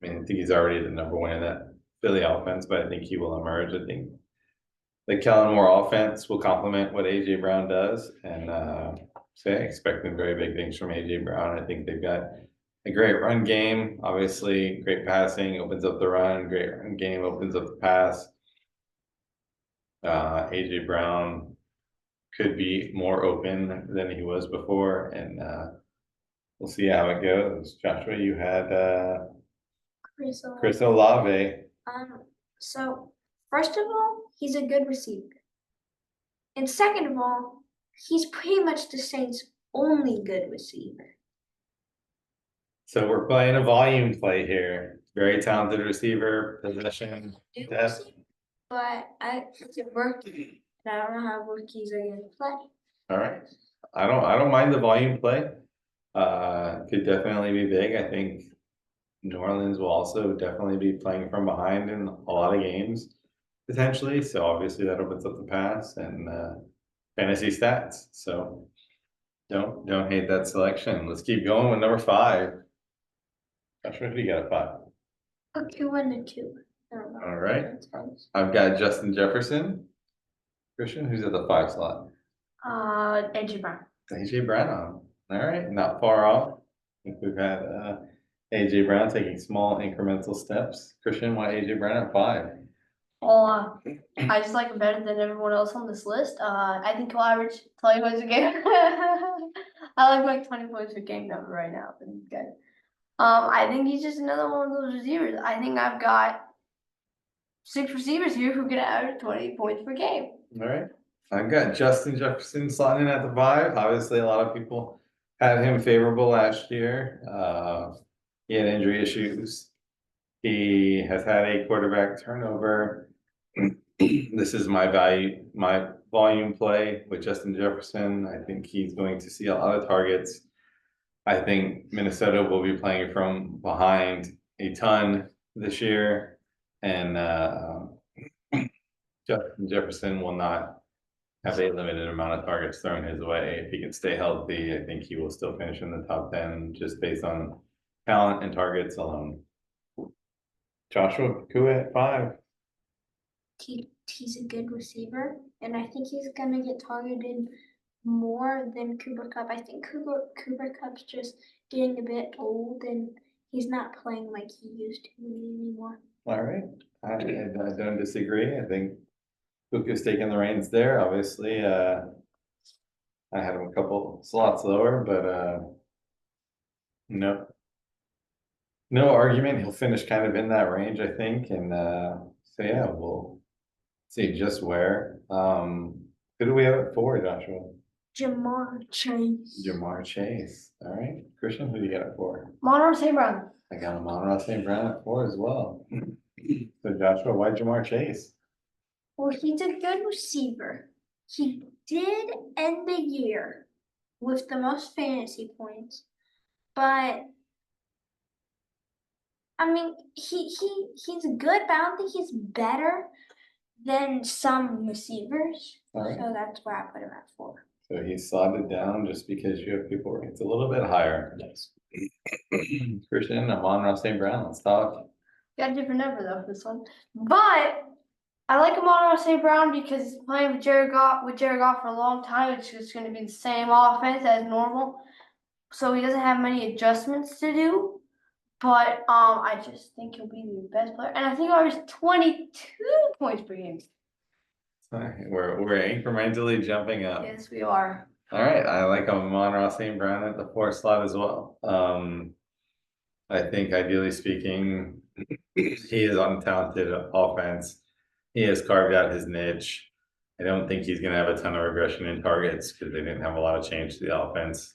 I mean, I think he's already the number one in that Philly offense, but I think he will emerge. I think the Kellen Moore offense will complement what AJ Brown does, and so yeah, expecting very big things from AJ Brown. I think they've got a great run game, obviously great passing opens up the run, great run game opens up the pass. AJ Brown could be more open than he was before, and we'll see how it goes. Joshua, you had Chris Chris Olave. Olave. So first of all, he's a good receiver. And second of all, he's pretty much the Saints' only good receiver. So we're playing a volume play here. Very talented receiver, possession. Good Depth. receiver, but it's a rookie, and I don't know how rookies are gonna play. All right. I don't mind the volume play. Could definitely be big. I think New Orleans will also definitely be playing from behind in a lot of games, potentially. So obviously that opens up the pass and fantasy stats. So don't hate that selection. Let's keep going with number 5. Joshua, who do you got at 5? A 2 and a 2. I don't know. All right. I've got Justin Jefferson. Christian, who's at the 5 slot? AJ Brown. AJ Brown. All right, not far off. I think we've had AJ Brown taking small incremental steps. Christian, why AJ Brown at 5? Well, I just like him better than everyone else on this list. I think he'll average 20 points a game. I like my 20 points per game number right now. But he's good. I think he's just another one of those receivers. I think I've got 6 receivers here who can average 20 points per game. All right. I've got Justin Jefferson slotting in at the 5. Obviously, a lot of people had him favorable last year. He had injury issues. He has had a quarterback turnover. This is my volume play with Justin Jefferson. I think he's going to see a lot of targets. I think Minnesota will be playing from behind a ton this year, and Justin Jefferson will not have a limited amount of targets thrown his way. If he can stay healthy, I think he will still finish in the top 10 just based on talent and targets alone. Joshua Kua at 5. He's a good receiver, and I think he's gonna get targeted more than Cooper Kupp. I think Cooper Kupp's just getting a bit old, and he's not playing like he used to anymore. All right, I don't disagree. I think Puka's taking the reins there. Obviously, I had him a couple slots lower, but no argument. He'll finish kind of in that range, I think, and so yeah, we'll see just where. Who do we have at 4, Joshua? Ja'Marr Chase. Ja'Marr Chase. All right, Christian, who do you got at 4? Monroe St. Brown. I got him on St. Brown at 4 as well. So Joshua, why Ja'Marr Chase? Well, he's a good receiver. He did end the year with the most fantasy points, but I mean, he's good, but I don't think he's better than some receivers. All right. So that's where I put him at 4. So he's slotted down just because you have people ranked a little bit higher. Yes. Christian, I'm on St. Brown. Let's talk. Got a different number though for this one. But I like Monroe St. Brown because he's playing with Jared Goff for a long time. It's just going to be the same offense as normal. So he doesn't have many adjustments to do. But I just think he'll be the best player. And I think I was 22 points per game. We're incrementally jumping up. Yes, we are. All right, I like Monroe St. Brown at the 4 slot as well. I think ideally speaking, he is on talented offense. He has carved out his niche. I don't think he's going to have a ton of regression in targets because they didn't have a lot of change to the offense.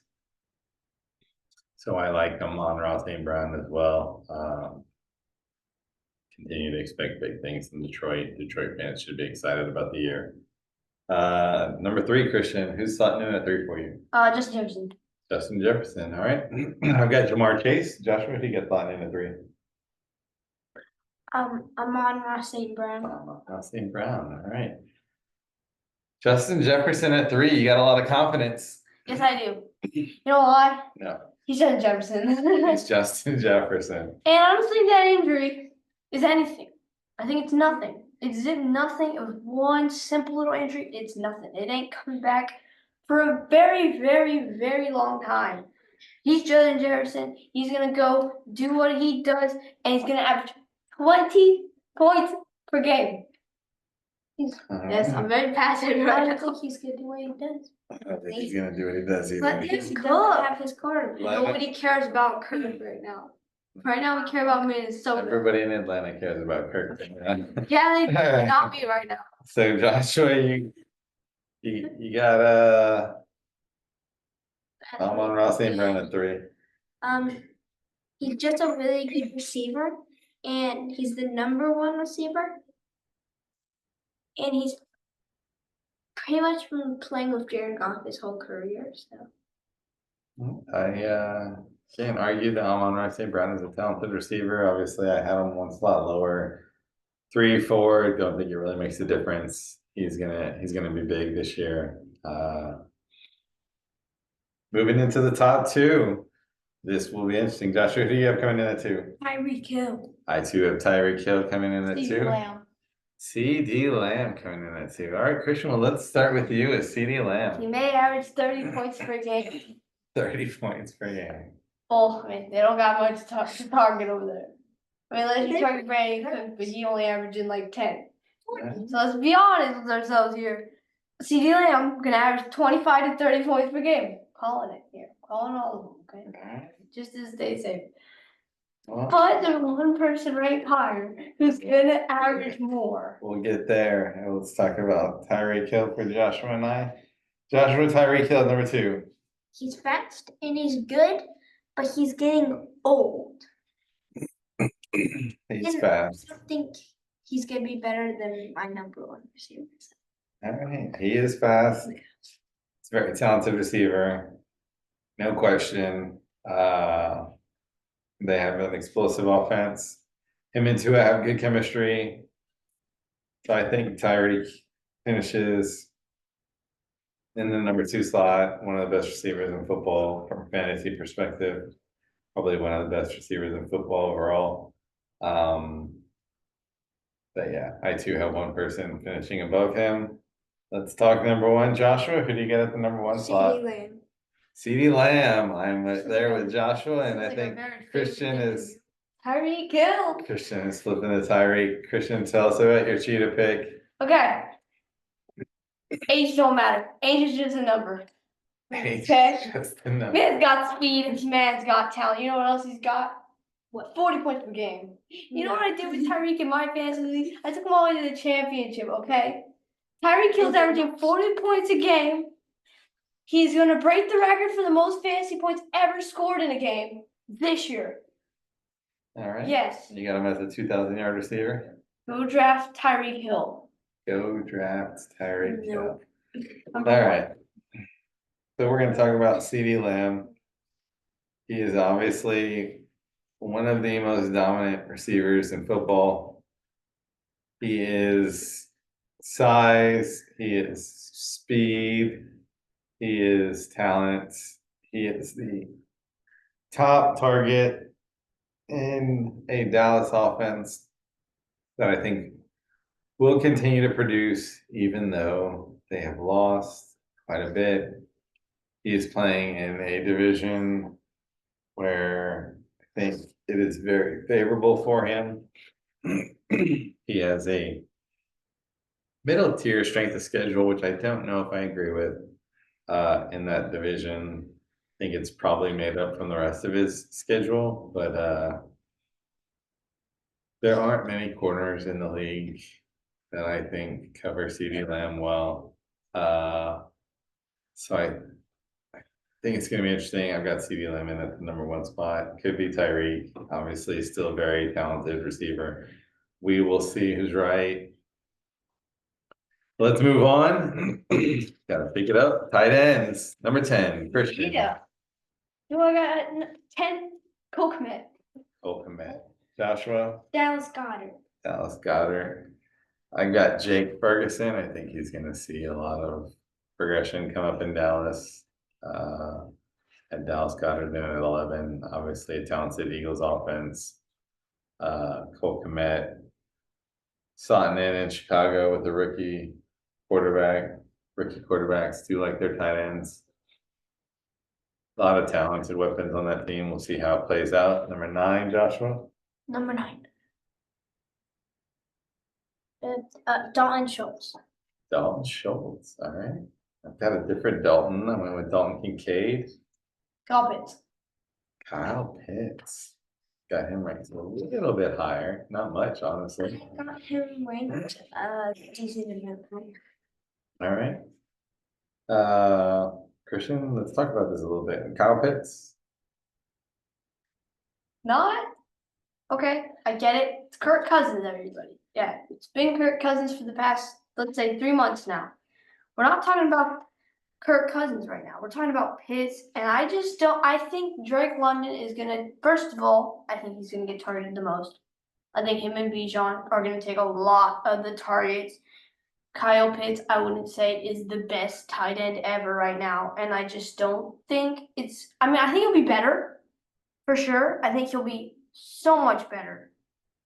So I like Monroe St. Brown as well. Continue to expect big things in Detroit. Detroit fans should be excited about the year. Number 3, Christian, who's slotting in at 3 for you? Justin Jefferson. Justin Jefferson. All right. I've got Ja'Marr Chase. Joshua, who you get slotting in at 3? Amon-Ra St. Brown. St. Brown. All right. Justin Jefferson at 3. You got a lot of confidence. Yes, I do. You know why? No, He's Justin Jefferson. it's Justin Jefferson. And I don't think that injury is anything. I think it's nothing. It's nothing. It was one simple little injury. It's nothing. It ain't coming back for a very, very, very long time. He's Justin Jefferson. He's gonna go do what he does, and he's gonna average 20 points per game. Yes, I'm very passionate I right don't now. think he's gonna do what he does. I don't think he's gonna do what he does But either. Yes, he he doesn't could. have his quarterback. Like- Nobody cares about Kirk right now. Right now, we care about Minnesota. Everybody in Atlanta cares about Kirk. Yeah, they not me right now. So Joshua, you got Amon-Ra St. Brown at 3. He's just a really good receiver, and he's the #1 receiver. And he's pretty much been playing with Jared Goff his whole career, so. I can't argue that Amon-Ra St. Brown is a talented receiver. Obviously, I had him one slot lower. 3, 4, don't think it really makes a difference. He's gonna be big this year. Moving into the top 2. This will be interesting. Joshua, who do you have coming in at 2? Tyreek Hill. I too have Tyreek Hill coming in at CeeDee 2. Lamb. CD Lamb coming in at 2. All right, Christian, well, let's start with you with CD He Lamb. may average 30 points per game. 30 points per game. Oh, I mean, they don't got much to target over there. I mean, unless you target Brandon Cook, but he only averaging like 10. Yeah. So let's be honest with ourselves here. CeeDee Lamb gonna average 25 to 30 points per game. Calling it here. Calling all of them, okay? Just to stay safe. Well, But there's one person ranked higher who's gonna average more. we'll get there. And let's talk about Tyreek Hill for Joshua and I. Joshua, Tyreek Hill, number 2. He's fast and he's good, but he's getting old. He's And fast. I don't think he's gonna be better than my #1 receiver. All right, he is fast. He's a very talented receiver. No question. They have an explosive offense. Him and Tua have good chemistry. So I think Tyreek finishes in the number 2 slot, one of the best receivers in football from a fantasy perspective. Probably one of the best receivers in football overall. But yeah, I too have one person finishing above him. Let's talk number 1. Joshua, who do you get at the number 1 slot? CeeDee Lamb. CD Lamb. I'm right there with Joshua, and I Sounds like a think very Christian favorite is Tyreek Hill. Christian is flipping to Tyreek. Christian, tell us about your cheetah pick. Okay. Age don't matter. Age is just a number. Okay. Just the number. Man's got speed and man's got talent. You know what else he's got? What? 40 points per game. You know what I did with Tyreek in my fantasy league? I took him all the way to the championship, okay? Tyreek Hill's averaging 40 points a game. He's gonna break the record for the most fantasy points ever scored in a game this year. All right. Yes. You got him as a 2,000-yard receiver. Go draft Tyreek Hill. Go draft Tyreek Hill. Number All one. right. So we're gonna talk about CD Lamb. He is obviously one of the most dominant receivers in football. He is size, he is speed, he is talent, he is the top target in a Dallas offense that I think will continue to produce, even though they have lost quite a bit. He is playing in a division where I think it is very favorable for him. He has a middle tier strength of schedule, which I don't know if I agree with in that division. I think it's probably made up from the rest of his schedule, but there aren't many corners in the league that I think cover CD Lamb well. So I think it's gonna be interesting. I've got CD Lamb in at the number 1 spot. Could be Tyreek, obviously still a very talented receiver. We will see who's right. Let's move on. Gotta pick it up. Tight ends, number 10, Christian. Yeah. Who I got at 10? Cole Kmet. Open man. Joshua, Dallas Goddard. Dallas Goddard. I got Jake Ferguson. I think he's gonna see a lot of progression come up in Dallas. Had Dallas Goddard in at 11, obviously a talented Eagles offense. Cole Kmet, Sutton in Chicago with the quarterback. Rookie quarterbacks do like their tight ends. A lot of talented weapons on that team. We'll see how it plays out. Number 9, Joshua. Number 9. Dalton Schultz. Dalton Schultz. All right. I've got a different Dalton. I went with Dalton Kincaid. Kyle Pitts. Got him ranked a little bit higher. Not much, honestly. I got him ranked decent amount higher. All right. Christian, let's talk about this a little bit. Kyle Pitts. Not okay. I get it. It's Kirk Cousins, everybody. Yeah, it's been Kirk Cousins for the past, let's say, 3 months now. We're not talking about Kirk Cousins right now. We're talking about Pitts, and I just don't. I think Drake London is gonna. First of all, I think he's gonna get targeted the most. I think him and Bijan are gonna take a lot of the targets. Kyle Pitts, I wouldn't say is the best tight end ever right now, and I just don't think it's. I mean, I think he'll be better, for sure. I think he'll be so much better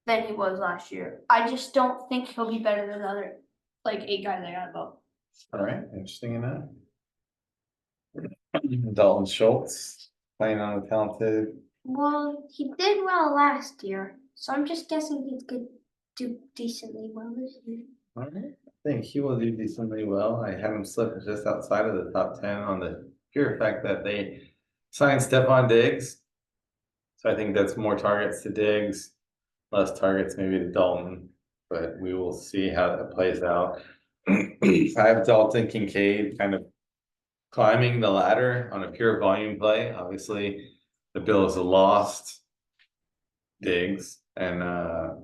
than he was last year. I just don't think he'll be better than the other 8 guys I got above. All right. Interesting enough. Dalton Schultz playing on a talented. Well, he did well last year, so I'm just guessing he's good, do decently well this year. All right. I think he will do decently well. I have him slip just outside of the top 10 on the pure fact that they signed Stephon Diggs. So I think that's more targets to Diggs, less targets maybe to Dalton, but we will see how that plays out. I have Dalton Kincaid kind of climbing the ladder on a pure volume play. Obviously, the Bills lost Diggs, and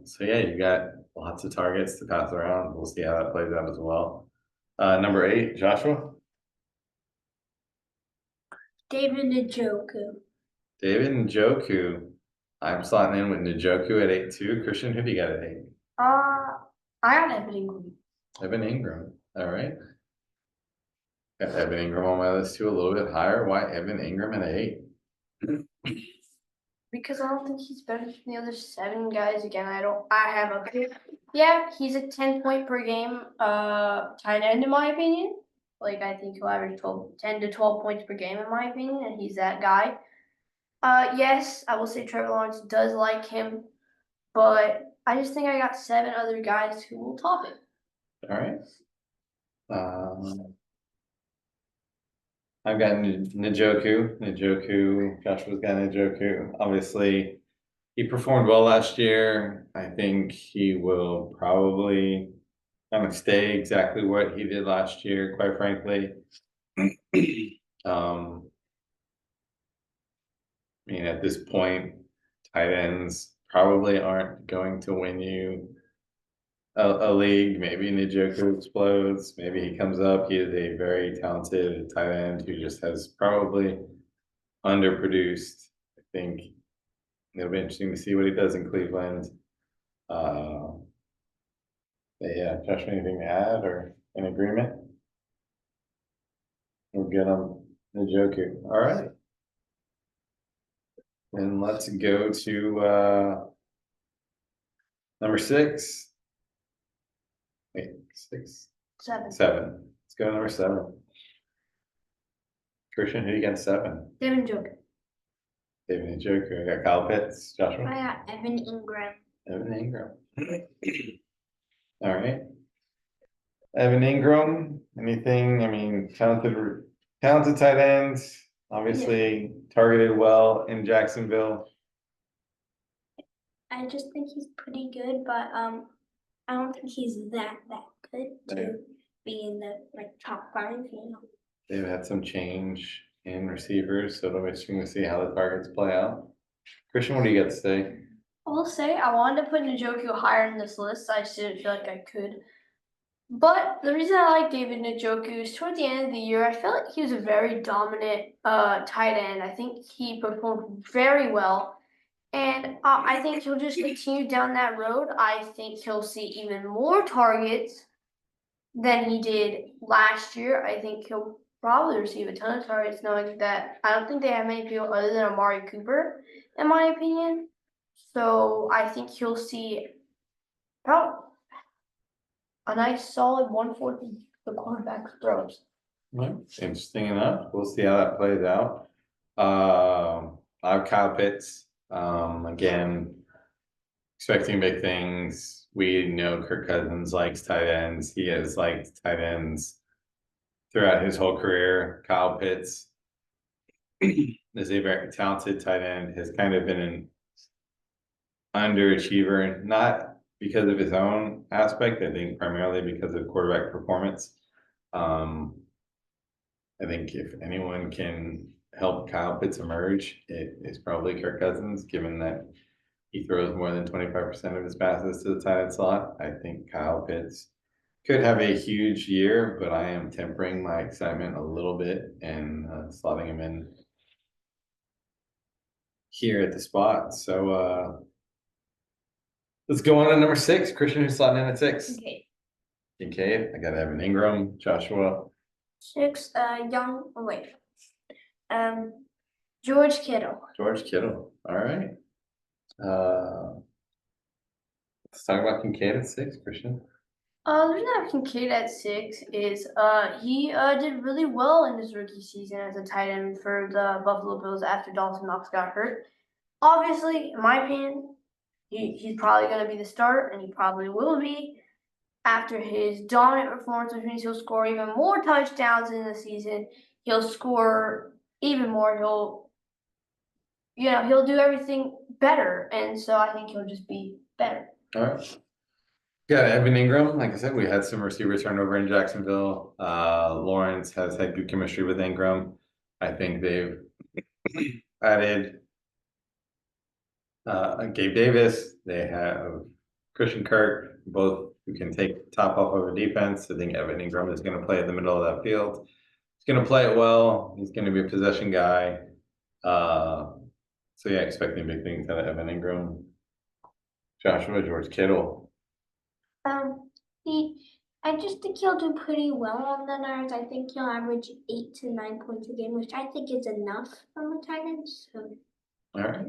so yeah, you got lots of targets to pass around. We'll see how that plays out as well. Number 8, Joshua. David Njoku. David Njoku. I'm slotting in with Njoku at 8 too. Christian, who do you got at 8? I got Evan Ingram. Evan Ingram. All right. Got Evan Ingram on my list too, a little bit higher. Why Evan Ingram at 8? Because I don't think he's better than the other 7 guys. Again, I have a. Yeah, he's a 10-point per game tight end in my opinion. I think he'll average 10 to 12 points per game in my opinion, and he's that guy. Yes, I will say Trevor Lawrence does like him, but I just think I got 7 other guys who will top it. All right. I've got Njoku. Joshua's got Njoku. Obviously, he performed well last year. I think he will probably kind of stay exactly what he did last year, quite frankly. I mean, at this point, tight ends probably aren't going to win you a league. Maybe Njoku explodes. Maybe he comes up. He is a very talented tight end who just has probably underproduced. I think it'll be interesting to see what he does in Cleveland. But yeah, Josh, anything to add or in agreement? We're good on Njoku. All right. And let's go to number 6. Wait, 6. 7. 7. Let's go to number 7. Christian, who do you got 7? David Njoku. David Njoku. I got Kyle Pitts. Joshua? I got Evan Ingram. Evan Ingram. All right. Evan Ingram, anything? I mean, talented tight ends. Obviously targeted well in Jacksonville. I just think he's pretty good, but I don't think he's that good to be in the top 5, They've had some change in receivers, so it'll be interesting to see how the targets play out. Christian, what do you got to say? I will say I wanted to put Njoku higher in this list. I just didn't feel like I could. But the reason I like David Njoku is toward the end of the year, I felt like he was a very dominant tight end. I think he performed very well. And I think he'll just continue down that road. I think he'll see even more targets than he did last year. I think he'll probably receive a ton of targets, knowing that I don't think they have many people other than Amari Cooper, in my opinion. So I think he'll see about a nice solid 140 the quarterback throws. Well, interesting enough. We'll see how that plays out. I have Kyle Pitts. Again, expecting big things. We know Kirk Cousins likes tight ends. He has liked tight ends throughout his whole career. Kyle Pitts is a very talented tight end, has kind of been an underachiever, not because of his own aspect, I think primarily because of quarterback performance. I think if anyone can help Kyle Pitts emerge, it is probably Kirk Cousins, given that he throws more than 25% of his passes to the tight end slot. I think Kyle Pitts could have a huge year, but I am tempering my excitement a little bit and slotting him in here at the spot. So let's go on to number 6. Christian, who's slotting in at 6? Okay. Kincaid. I got Evan Ingram, Joshua. 6, George Kittle. George Kittle. All right. Let's talk about Kincaid at 6, Christian. The reason I have Kincaid at 6 is he did really well in his rookie season as a tight end for the Buffalo Bills after Dawson Knox got hurt. Obviously, in my opinion, he's probably going to be the starter, and he probably will be. After his dominant performance, which means he'll score even more touchdowns in the season. He'll score even more. He'll do everything better, and so I think he'll just be better. All right. Got Evan Ingram. Like I said, we had some receiver turnover in Jacksonville. Lawrence has had good chemistry with Ingram. I think they've added Gabe Davis. They have Christian Kirk, both who can take the top off of a defense. I think Evan Ingram is going to play in the middle of that field. He's going to play it well. He's going to be a possession guy. So yeah, expecting big things out of Evan Ingram. Joshua, George Kittle. I just think he'll do pretty well on the Niners. I think he'll average 8 to 9 points a game, which I think is enough from a tight end. So. All right.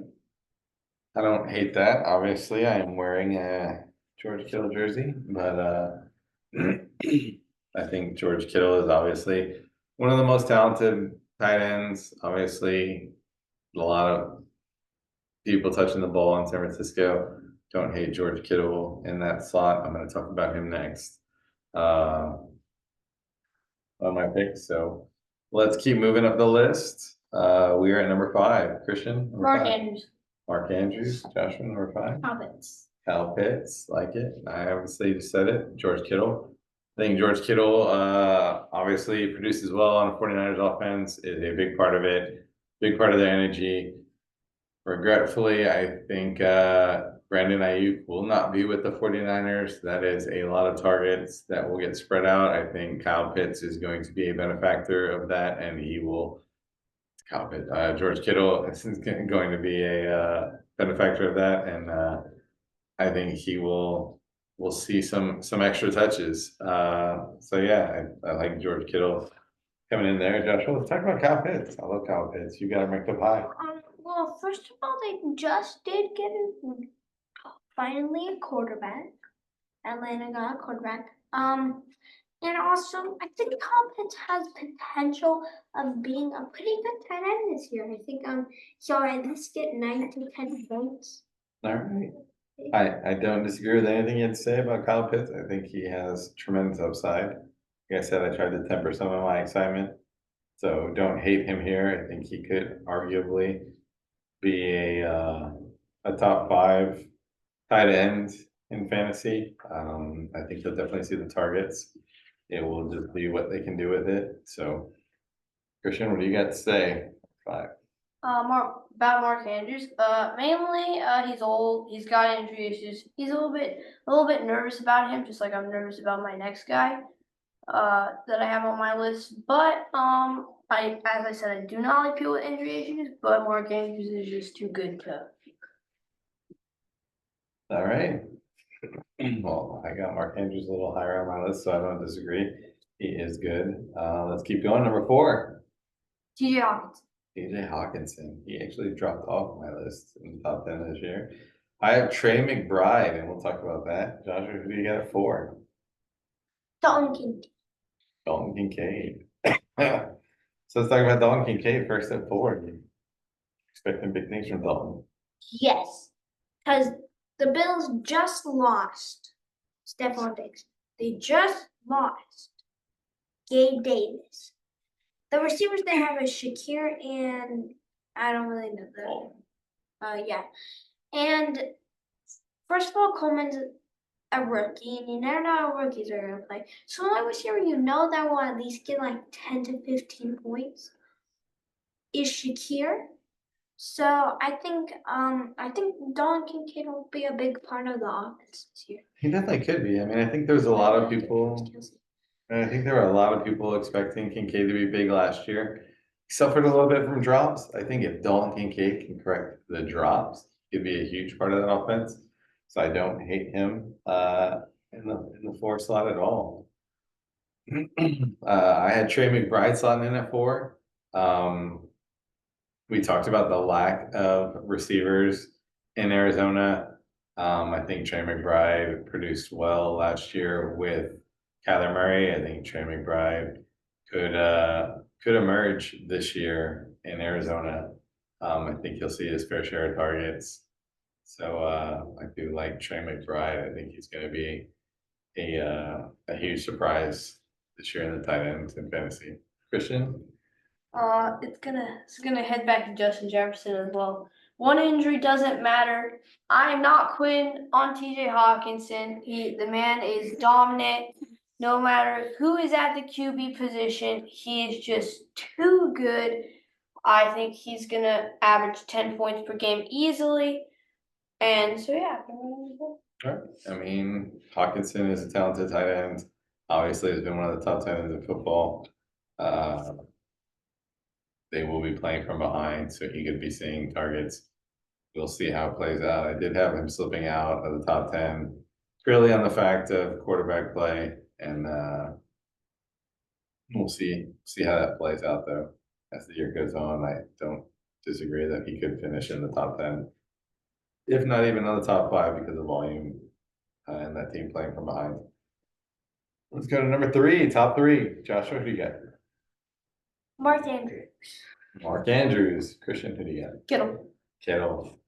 I don't hate that. Obviously, I am wearing a George Kittle jersey, but I think George Kittle is obviously one of the most talented tight ends. Obviously, a lot of people touching the ball in San Francisco. Don't hate George Kittle in that slot. I'm going to talk about him next on my pick. So let's keep moving up the list. We are at number 5. Christian? Mark Andrews. Mark Andrews. Joshua, number 5. Habits. Kyle Pitts, like it. I obviously just said it. George Kittle. I think George Kittle obviously produces well on a 49ers offense, is a big part of it, big part of their energy. Regretfully, I think Brandon Ayuk will not be with the 49ers. That is a lot of targets that will get spread out. I think Kyle Pitts is going to be a benefactor of that, and he will. George Kittle is going to be a benefactor of that, and I think he will see some extra touches. So yeah, I like George Kittle coming in there. Joshua, let's talk about Kyle Pitts. I love Kyle Pitts. You got him ranked up high. Well, first of all, they just did get finally a quarterback. Atlanta got a quarterback. And also, I think Kyle Pitts has potential of being a pretty good tight end this year. I think he'll at least get 9 to 10 points. All right. I don't disagree with anything you had to say about Kyle Pitts. I think he has tremendous upside. Like I said, I tried to temper some of my excitement. So don't hate him here. I think he could arguably be a top 5 tight end in fantasy. I think he'll definitely see the targets. It will just be what they can do with it. So, Christian, what do you got to say? 5. About Mark Andrews. Mainly, he's old. He's got injury issues. He's a little bit nervous about him, just like I'm nervous about my next guy that I have on my list. But as I said, I do not like people with injury issues. But Mark Andrews is just too good to. All right. Well, I got Mark Andrews a little higher on my list, so I don't disagree. He is good. Let's keep going. Number 4, TJ Hawkins. TJ Hawkinson. He actually dropped off my list in the top 10 this year. I have Trey McBride, and we'll talk about that. Joshua, who do you got at 4? Dalton Kincaid. Dalton Kincaid. So let's talk about Dalton Kincaid first at 4. Expecting big things from Dalton. Yes, because the Bills just lost Stephon Diggs. They just lost Gabe Davis. The receivers they have is Shakir and I don't really know the. Yeah, and first of all, Coleman's a rookie, and you never know how rookies are gonna play. So wide receiver, you know that will at least get like 10 to 15 points. Is Shakir. So I think Dalton Kincaid will be a big part of the offense this year. He definitely could be. I mean, I think there's a lot of people, and I think there were a lot of people expecting Kincaid to be big last year. He suffered a little bit from drops. I think if Dalton Kincaid can correct the drops, he'd be a huge part of that offense. So I don't hate him in the 4 slot at all. I had Trey McBride slotting in at 4. We talked about the lack of receivers in Arizona. I think Trey McBride produced well last year with Kyler Murray. I think Trey McBride could emerge this year in Arizona. I think you'll see his fair share of targets. So I do like Trey McBride. I think he's going to be a huge surprise this year in the tight ends in fantasy. Christian? It's gonna head back to Justin Jefferson as well. One injury doesn't matter. I'm not quitting on TJ Hawkinson. The man is dominant. No matter who is at the QB position, he is just too good. I think he's gonna average 10 points per game easily. And so yeah. I mean, Hawkinson is a talented tight end. Obviously, has been one of the top tight ends in football. They will be playing from behind, so he could be seeing targets. We'll see how it plays out. I did have him slipping out of the top 10, purely on the fact of quarterback play, and we'll see how that plays out though as the year goes on. I don't disagree that he could finish in the top 10, if not even on the top 5 because of volume and that team playing from behind. Let's go to number 3, top 3. Joshua, who do you got? Mark Andrews. Mark Andrews. Christian, who do you got? Kittle. Kittle.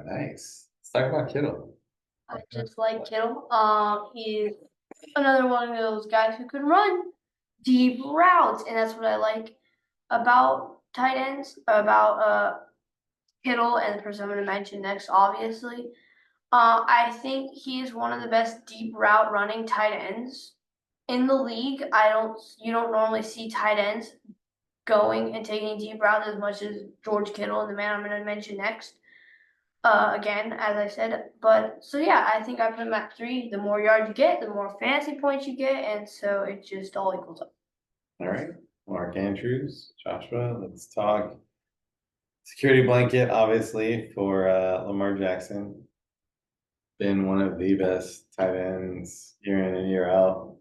Nice. Let's talk about Kittle. I just like Kittle. He's another one of those guys who can run deep routes, and that's what I like about tight ends, about Kittle, and the person I'm going to mention next, obviously. I think he is one of the best deep route running tight ends in the league. You don't normally see tight ends going and taking deep routes as much as George Kittle and the man I'm going to mention next. Again, as I said, but so yeah, I think I put him at 3. The more yards you get, the more fantasy points you get, and so it just all equals up. All right, Mark Andrews, Joshua, let's talk security blanket, obviously, for Lamar Jackson. Been one of the best tight ends year in and year out.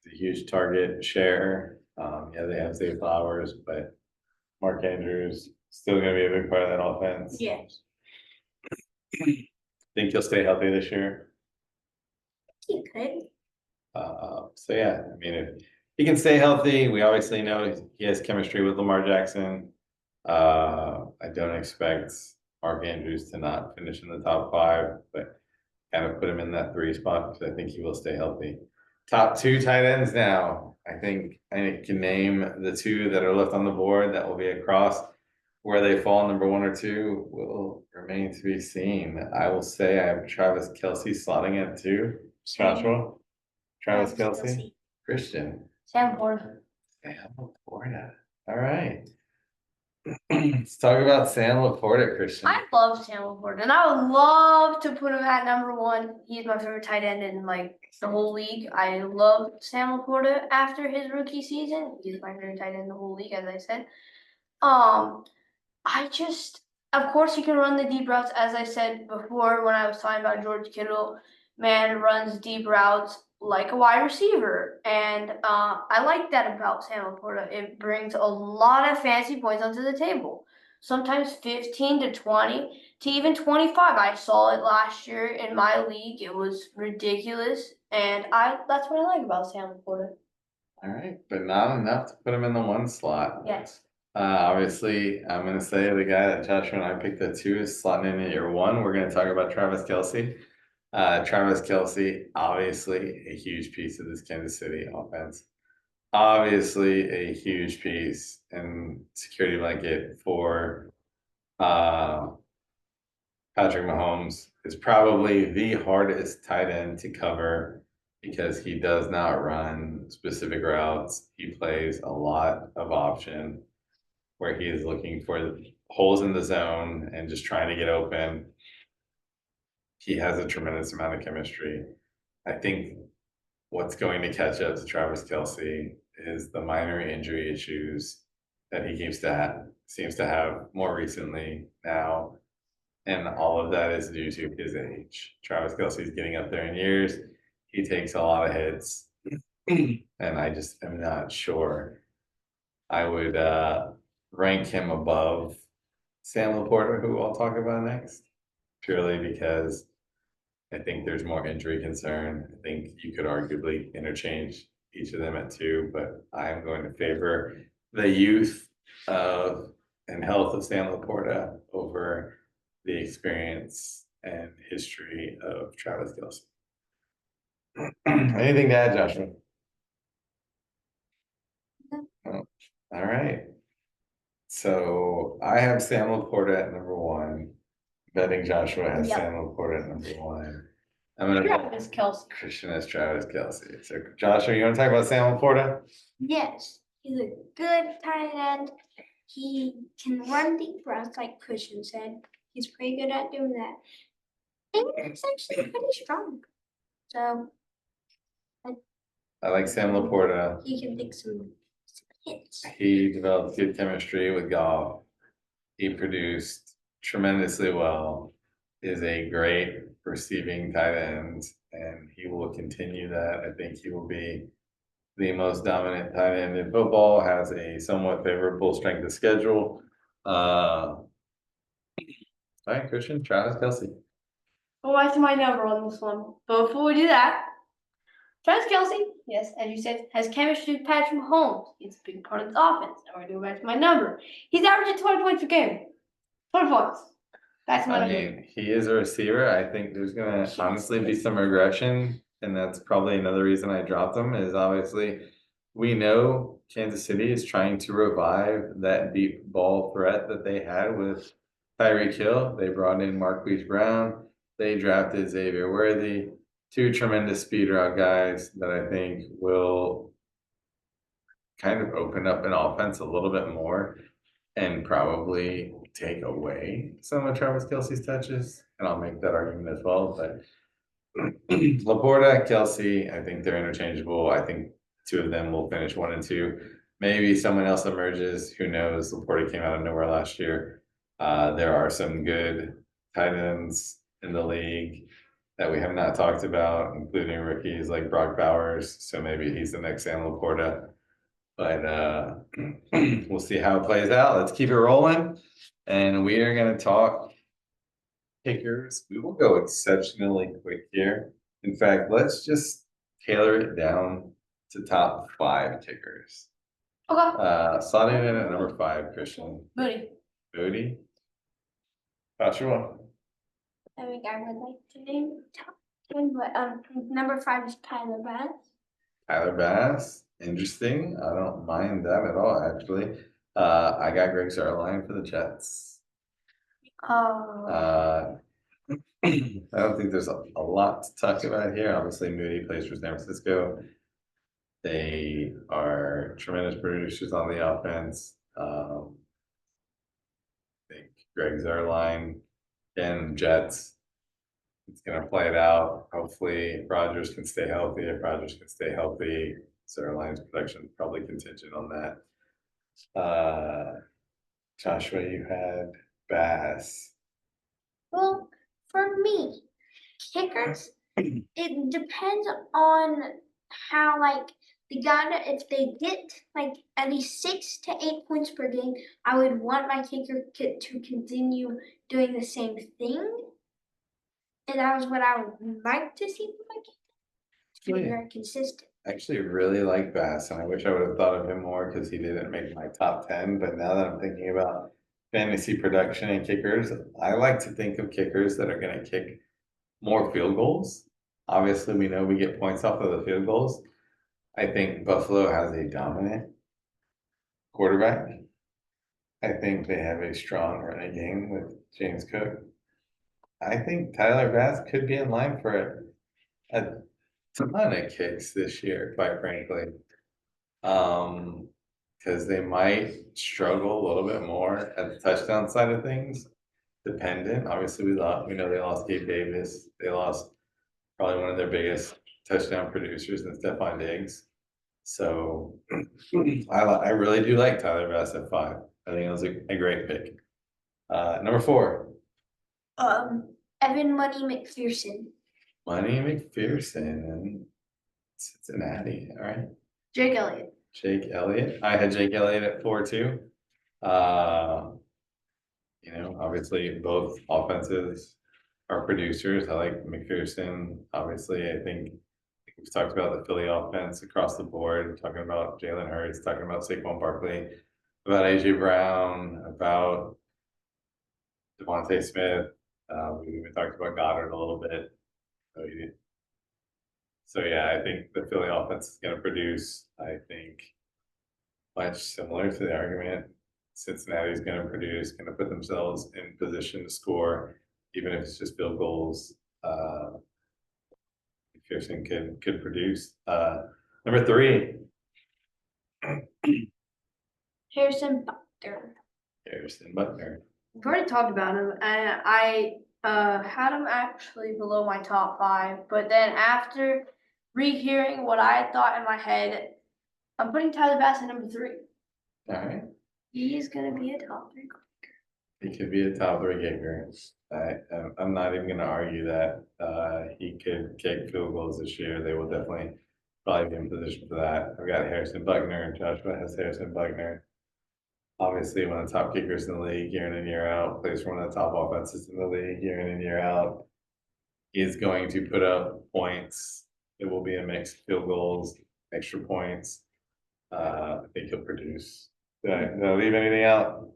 It's a huge target share. Yeah, they have Zay Flowers, but Mark Andrews still going to be a big part of that offense. Yes. Think he'll stay healthy this year. He could. So yeah, I mean, if he can stay healthy, we obviously know he has chemistry with Lamar Jackson. I don't expect Mark Andrews to not finish in the top 5, but kind of put him in that 3 spot because I think he will stay healthy. Top 2 tight ends now. I think I can name the 2 that are left on the board that will be across. Where they fall, number 1 or 2 will remain to be seen. I will say I have Travis Kelce slotting at 2. Joshua? Travis Kelce? Christian? Sam Ford. Sam Laporta. All right. Let's talk about Sam Laporta, Christian. I love Sam Laporta, and I would love to put him at number 1. He's my favorite tight end in like the whole league. I love Sam Laporta after his rookie season. He's my favorite tight end in the whole league, as I said. Of course, he can run the deep routes, as I said before when I was talking about George Kittle. Man runs deep routes like a wide receiver, and I like that about Sam Laporta. It brings a lot of fancy points onto the table. Sometimes 15 to 20 to even 25. I saw it last year in my league. It was ridiculous, and that's what I like about Sam Laporta. All right, but not enough to put him in the one slot. Yes. Obviously, I'm gonna say the guy that Joshua and I picked at 2 is slotting in at your 1. We're gonna talk about Travis Kelce. Travis Kelce, obviously a huge piece of this Kansas City offense. Obviously a huge piece and security blanket for Patrick Mahomes. Is probably the hardest tight end to cover because he does not run specific routes. He plays a lot of option where he is looking for holes in the zone and just trying to get open. He has a tremendous amount of chemistry. I think what's going to catch up to Travis Kelce is the minor injury issues that he seems to have more recently now. And all of that is due to his age. Travis Kelce is getting up there in years. He takes a lot of hits. And I just am not sure I would rank him above Sam Laporta, who I'll talk about next, purely because I think there's more injury concern. I think you could arguably interchange each of them at 2, but I'm going to favor the youth of and health of Sam Laporta over the experience and history of Travis Kelce. Anything to add, Joshua? No. All right. So I have Sam Laporta at number 1. Betting Joshua has Yep. Sam Laporta at number 1. I'm gonna Travis Kelce. Christian has Travis Kelce. So Joshua, you wanna talk about Sam Laporta? Yes, he's a good tight end. He can run deep routes, like Christian said. He's pretty good at doing that. And he's actually pretty strong. So I like Sam Laporta. he can take some hits. He developed good chemistry with Goff. He produced tremendously well. Is a great receiving tight end, and he will continue that. I think he will be the most dominant tight end in football. Has a somewhat favorable strength of schedule. All right, Christian, Travis Kelce. Go back to my number on this one. But before we do that, Travis Kelce, yes, as you said, has chemistry with Patrick Mahomes. It's a big part of the offense. Now we're going back to my number. He's averaging 20 points per game. 20 points. That's my I number. mean, he is a receiver. I think there's gonna honestly be some regression, and that's probably another reason I dropped him. Is obviously we know Kansas City is trying to revive that deep ball threat that they had with Tyreek Hill. They brought in Marquise Brown. They drafted Xavier Worthy, 2 tremendous speed route guys that I think will kind of open up an offense a little bit more and probably take away some of Travis Kelce's touches. And I'll make that argument as well. But Laporta, Kelce, I think they're interchangeable. I think 2 of them will finish 1 and 2. Maybe someone else emerges. Who knows? Laporta came out of nowhere last year. There are some good tight ends in the league that we have not talked about, including rookies like Brock Bowers. So maybe he's the next Sam Laporta. But we'll see how it plays out. Let's keep it rolling. And we are going to talk kickers. We will go exceptionally quick here. In fact, let's just tailor it down to top 5 kickers. Okay. Slotting in at number 5, Christian. Booty. Joshua. I think I would like to name top 10, but number 5 is Tyler Bass. Tyler Bass. Interesting. I don't mind that at all, actually. I got Greg Zuerlein for the Jets. I don't think there's a lot to talk about here. Obviously, Moody plays for San Francisco. They are tremendous producers on the offense. I think Greg Zuerlein and Jets. It's going to play it out. Hopefully, Rodgers can stay healthy. If Rodgers can stay healthy, Zuerlein's production is probably contingent on that. Joshua, you had Bass. Well, for me, kickers, it depends on how like the guy that if they get like at least 6 to 8 points per game, I would want my kicker to continue doing the same thing. And that was what I would like to see from my kicker. To be Actually, very consistent. I actually really like Bass, and I wish I would have thought of him more because he didn't make my top 10. But now that I'm thinking about fantasy production and kickers, I like to think of kickers that are going to kick more field goals. Obviously, we know we get points off of the field goals. I think Buffalo has a dominant quarterback. I think they have a strong running game with James Cook. I think Tyler Bass could be in line for a ton of kicks this year, quite frankly. Because they might struggle a little bit more at the touchdown side of things. Dependent, obviously, we know they lost Gabe Davis. They lost probably one of their biggest touchdown producers in Stephon Diggs. So I really do like Tyler Bass at 5. I think it was a great pick. Number 4, Evan Money McPherson. Money McPherson in Cincinnati. All right. Jake Elliott. Jake Elliott. I had Jake Elliott at 4 too. Obviously both offenses are producers. I like McPherson. Obviously, I think we've talked about the Philly offense across the board, talking about Jalen Hurts, talking about Saquon Barkley, about AJ Brown, about Devontae Smith. We even talked about Goddard a little bit. So yeah, I think the Philly offense is going to produce. I think much similar to the argument Cincinnati's going to produce, going to put themselves in position to score, even if it's just field goals. McPherson could produce. Number 3, Harrison Butker. Harrison Butker. We've already talked about him, and I had him actually below my top 5. But then after rehearing what I thought in my head, I'm putting Tyler Bass at number 3. All right. He's gonna be a top 3. He could be a top 3 kicker. I'm not even going to argue that he could kick field goals this year. They will definitely probably be in position for that. I've got Harrison Buckner. Joshua has Harrison Buckner. Obviously, one of the top kickers in the league year in and year out, plays for one of the top offenses in the league year in and year out. He is going to put up points. It will be a mix of field goals, extra points. I think he'll produce. Did I leave anything out?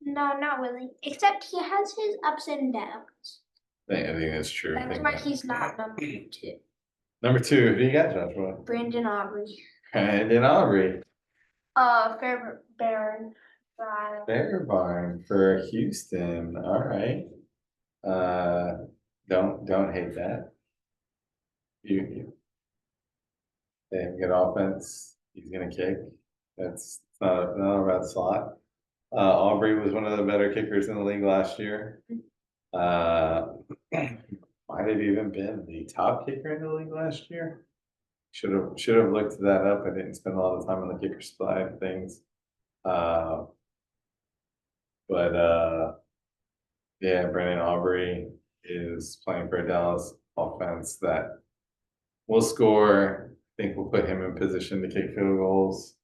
No, not really. Except he has his ups and downs. I think that's true. That's why he's not number 2. Number 2, who do you got, Joshua? Brandon Aubrey. Brandon Aubrey. Fairbairn. Fairbairn for Houston. All right. Don't hate that. They have good offense. He's gonna kick. That's not a bad slot. Aubrey was one of the better kickers in the league last year. Might have even been the top kicker in the league last year. Should have looked that up. I didn't spend a lot of time on the kicker side of things. Yeah, Brandon Aubrey is playing for a Dallas offense that will score. I think we'll put him in position to kick field goals.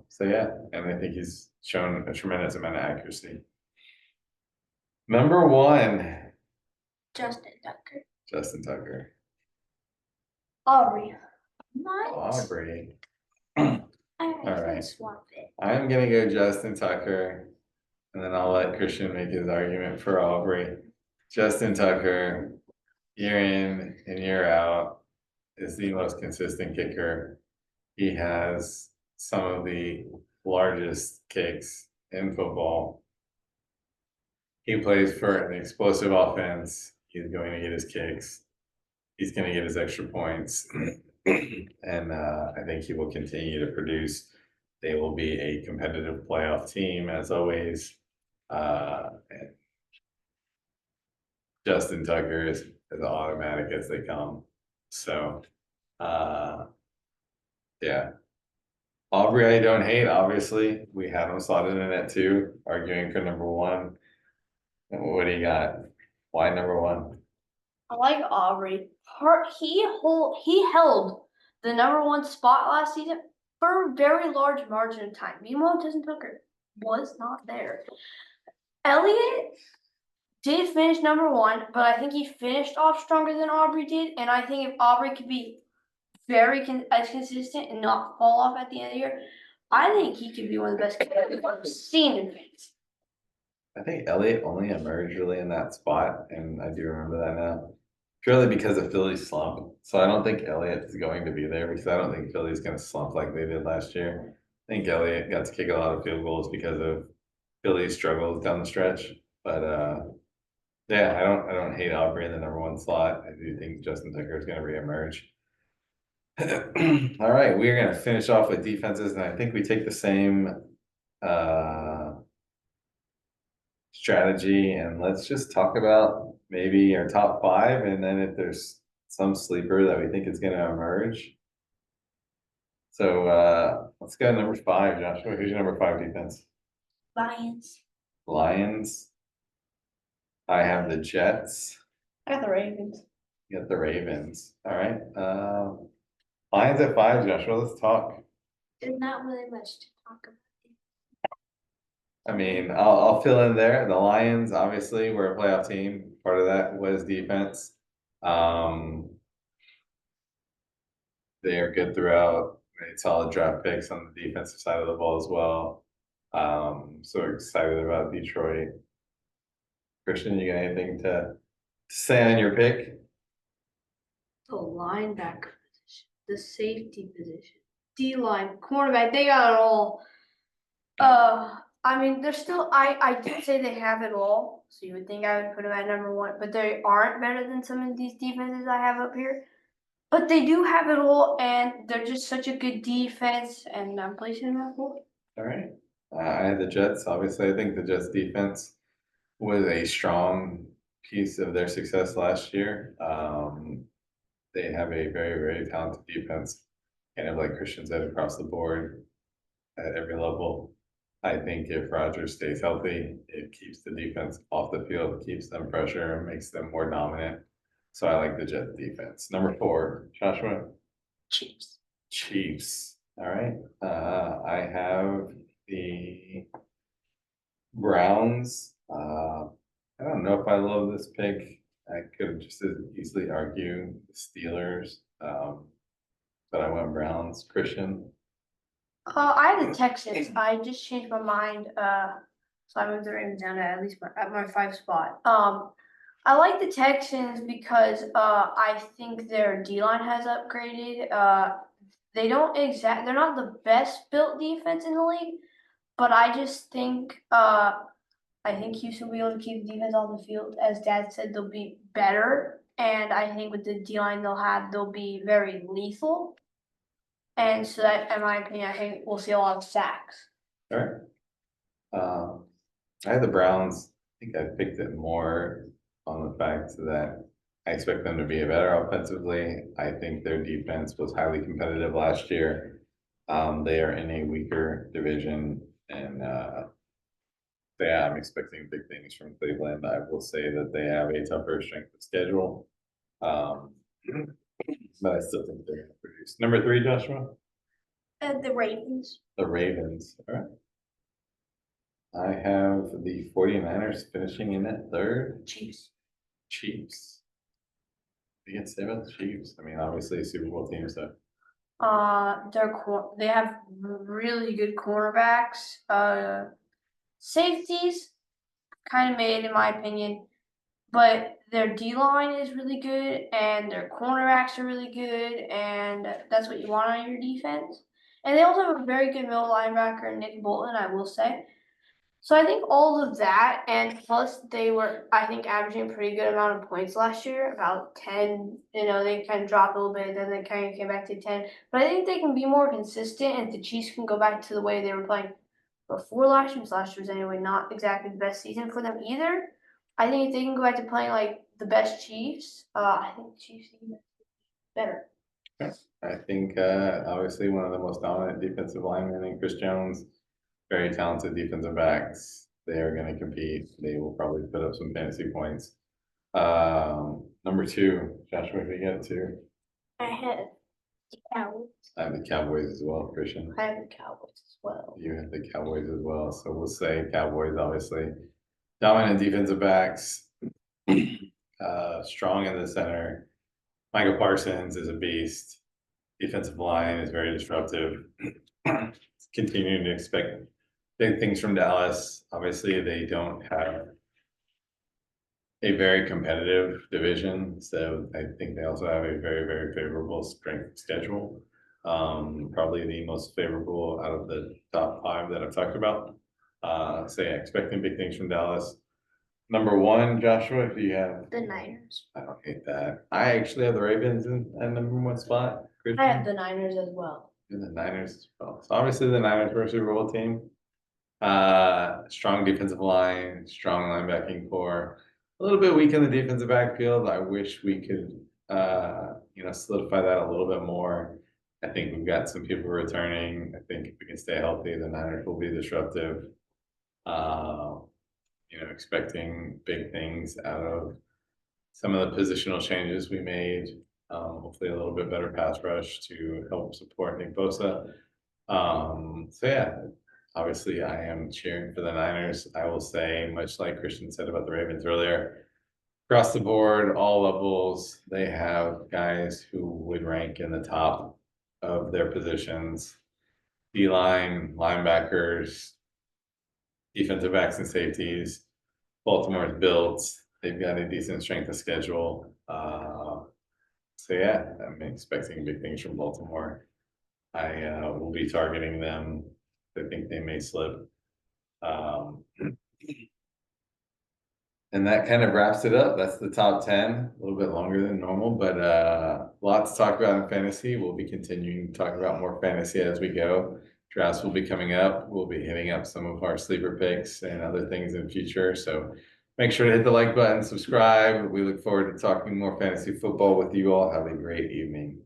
So yeah, and I think he's shown a tremendous amount of accuracy. Number 1, Justin Tucker. Justin Tucker. Aubrey. What? Aubrey. I right. can swap it. I'm gonna go Justin Tucker, and then I'll let Christian make his argument for Aubrey. Justin Tucker, year in and year out, is the most consistent kicker. He has some of the largest kicks in football. He plays for an explosive offense. He's going to get his kicks. He's going to get his extra points. And I think he will continue to produce. They will be a competitive playoff team, as always. And Justin Tucker is as automatic as they come. So, yeah. Aubrey, I don't hate, obviously. We have him slotted in at 2, arguing for number 1. What do you got? Why number 1? I like Aubrey. He held the #1 spot last season for a very large margin of time. Meanwhile, Justin Tucker was not there. Elliott did finish #1, but I think he finished off stronger than Aubrey did. And I think if Aubrey could be as consistent and not fall off at the end of the year, I think he could be one of the best kickers I've seen in fantasy. I think Elliott only emerged really in that spot, and I do remember that now. Purely because of Philly's slump. So I don't think Elliott is going to be there because I don't think Philly's gonna slump like they did last year. I think Elliott got to kick a lot of field goals because of Philly's struggles down the stretch. But yeah, I don't hate Aubrey in the #1 slot. I do think Justin Tucker is gonna reemerge. All right, we're gonna finish off with defenses, and I think we take the same strategy, and let's just talk about maybe our top 5, and then if there's some sleeper that we think is gonna emerge. So let's go to #5, Joshua. Who's your #5 defense? Lions. Lions. I have the Jets. I got the Ravens. You got the Ravens. All right. Lions at 5, Joshua. Let's talk. There's not really much to talk about. I mean, I'll fill in there. The Lions, obviously, we're a playoff team. Part of that was defense. They are good throughout. Made solid draft picks on the defensive side of the ball as well. So excited about Detroit. Christian, you got anything to say on your pick? The linebacker position, the safety position, D-line, cornerback, they got it all. I mean, they're still, I did say they have it all, so you would think I would put them at #1, but they aren't better than some of these defenses I have up here. But they do have it all, and they're just such a good defense, and I'm placing them at 4. All right. I had the Jets. Obviously, I think the Jets defense was a strong piece of their success last year. They have a very, very talented defense, and like Christian said, across the board at every level. I think if Rodgers stays healthy, it keeps the defense off the field, keeps them pressure, and makes them more dominant. So I like the Jets defense. #4, Joshua. Chiefs. Chiefs. All right. I have the Browns. I don't know if I love this pick. I could just as easily argue the Steelers. But I went Browns. Christian. I had the Texans. I just changed my mind. So I moved the Ravens down to at least at my 5 spot. I like the Texans because I think their D-line has upgraded. They're not the best built defense in the league, but I just think I think Houston will be able to keep the defense on the field. As Dad said, they'll be better, and I think with the D-line they'll be very lethal. And so that, in my opinion, I think we'll see a lot of sacks. All right. I had the Browns. I think I picked it more on the fact that I expect them to be better offensively. I think their defense was highly competitive last year. They are in a weaker division, and yeah, I'm expecting big things from Cleveland. I will say that they have a tougher strength of schedule. But I still think they're going to produce. #3, Joshua? The Ravens. The Ravens. All right. I have the 49ers finishing in at 3rd. Chiefs. Chiefs. You can say about the Chiefs. I mean, obviously a Super Bowl team, so. They have really good cornerbacks. Safeties, kind of made in my opinion, but their D-line is really good, and their cornerbacks are really good, and that's what you want on your defense. And they also have a very good middle linebacker, Nick Bolton, I will say. So I think all of that, and plus they were, I think, averaging a pretty good amount of points last year, about 10. They kind of dropped a little bit, then they kind of came back to 10. But I think they can be more consistent, and if the Chiefs can go back to the way they were playing before last year, because last year was anyway not exactly the best season for them either. I think if they can go back to playing like the best Chiefs, I think the Chiefs are better. I think obviously one of the most dominant defensive linemen in Chris Jones, very talented defensive backs. They are going to compete. They will probably put up some fantasy points. Number two, Joshua, if you get two. I had the Cowboys. I have the Cowboys as well, Christian. I have the Cowboys as well. You have the Cowboys as well, so we'll say Cowboys, obviously. Dominant defensive backs, strong in the center. Michael Parsons is a beast. Defensive line is very disruptive. Continuing to expect big things from Dallas. Obviously, they don't have a very competitive division, so I think they also have a very, very favorable strength schedule. Probably the most favorable out of the top five that I've talked about. So yeah, expecting big things from Dallas. Number one, Joshua, if you have, The Niners. I don't hate that. I actually have the Ravens in at number one spot. I have the Niners as well. And the Niners as well. So obviously the Niners were a Super Bowl team. Strong defensive line, strong linebacking core. A little bit weak in the defensive backfield. I wish we could, solidify that a little bit more. I think we've got some people returning. I think if we can stay healthy, the Niners will be disruptive. Expecting big things out of some of the positional changes we made. Hopefully a little bit better pass rush to help support Nick Bosa. So yeah, obviously I am cheering for the Niners. I will say, much like Christian said about the Ravens earlier, across the board, all levels, they have guys who would rank in the top of their positions. D-line, linebackers, defensive backs and safeties. Baltimore's built. They've got a decent strength of schedule. So yeah, I'm expecting big things from Baltimore. I will be targeting them. I think they may slip. And that kind of wraps it up. That's the top 10, a little bit longer than normal, but lots to talk about in fantasy. We'll be continuing to talk about more fantasy as we go. Drafts will be coming up. We'll be hitting up some of our sleeper picks and other things in the future. So make sure to hit the like button, subscribe. We look forward to talking more fantasy football with you all. Have a great evening.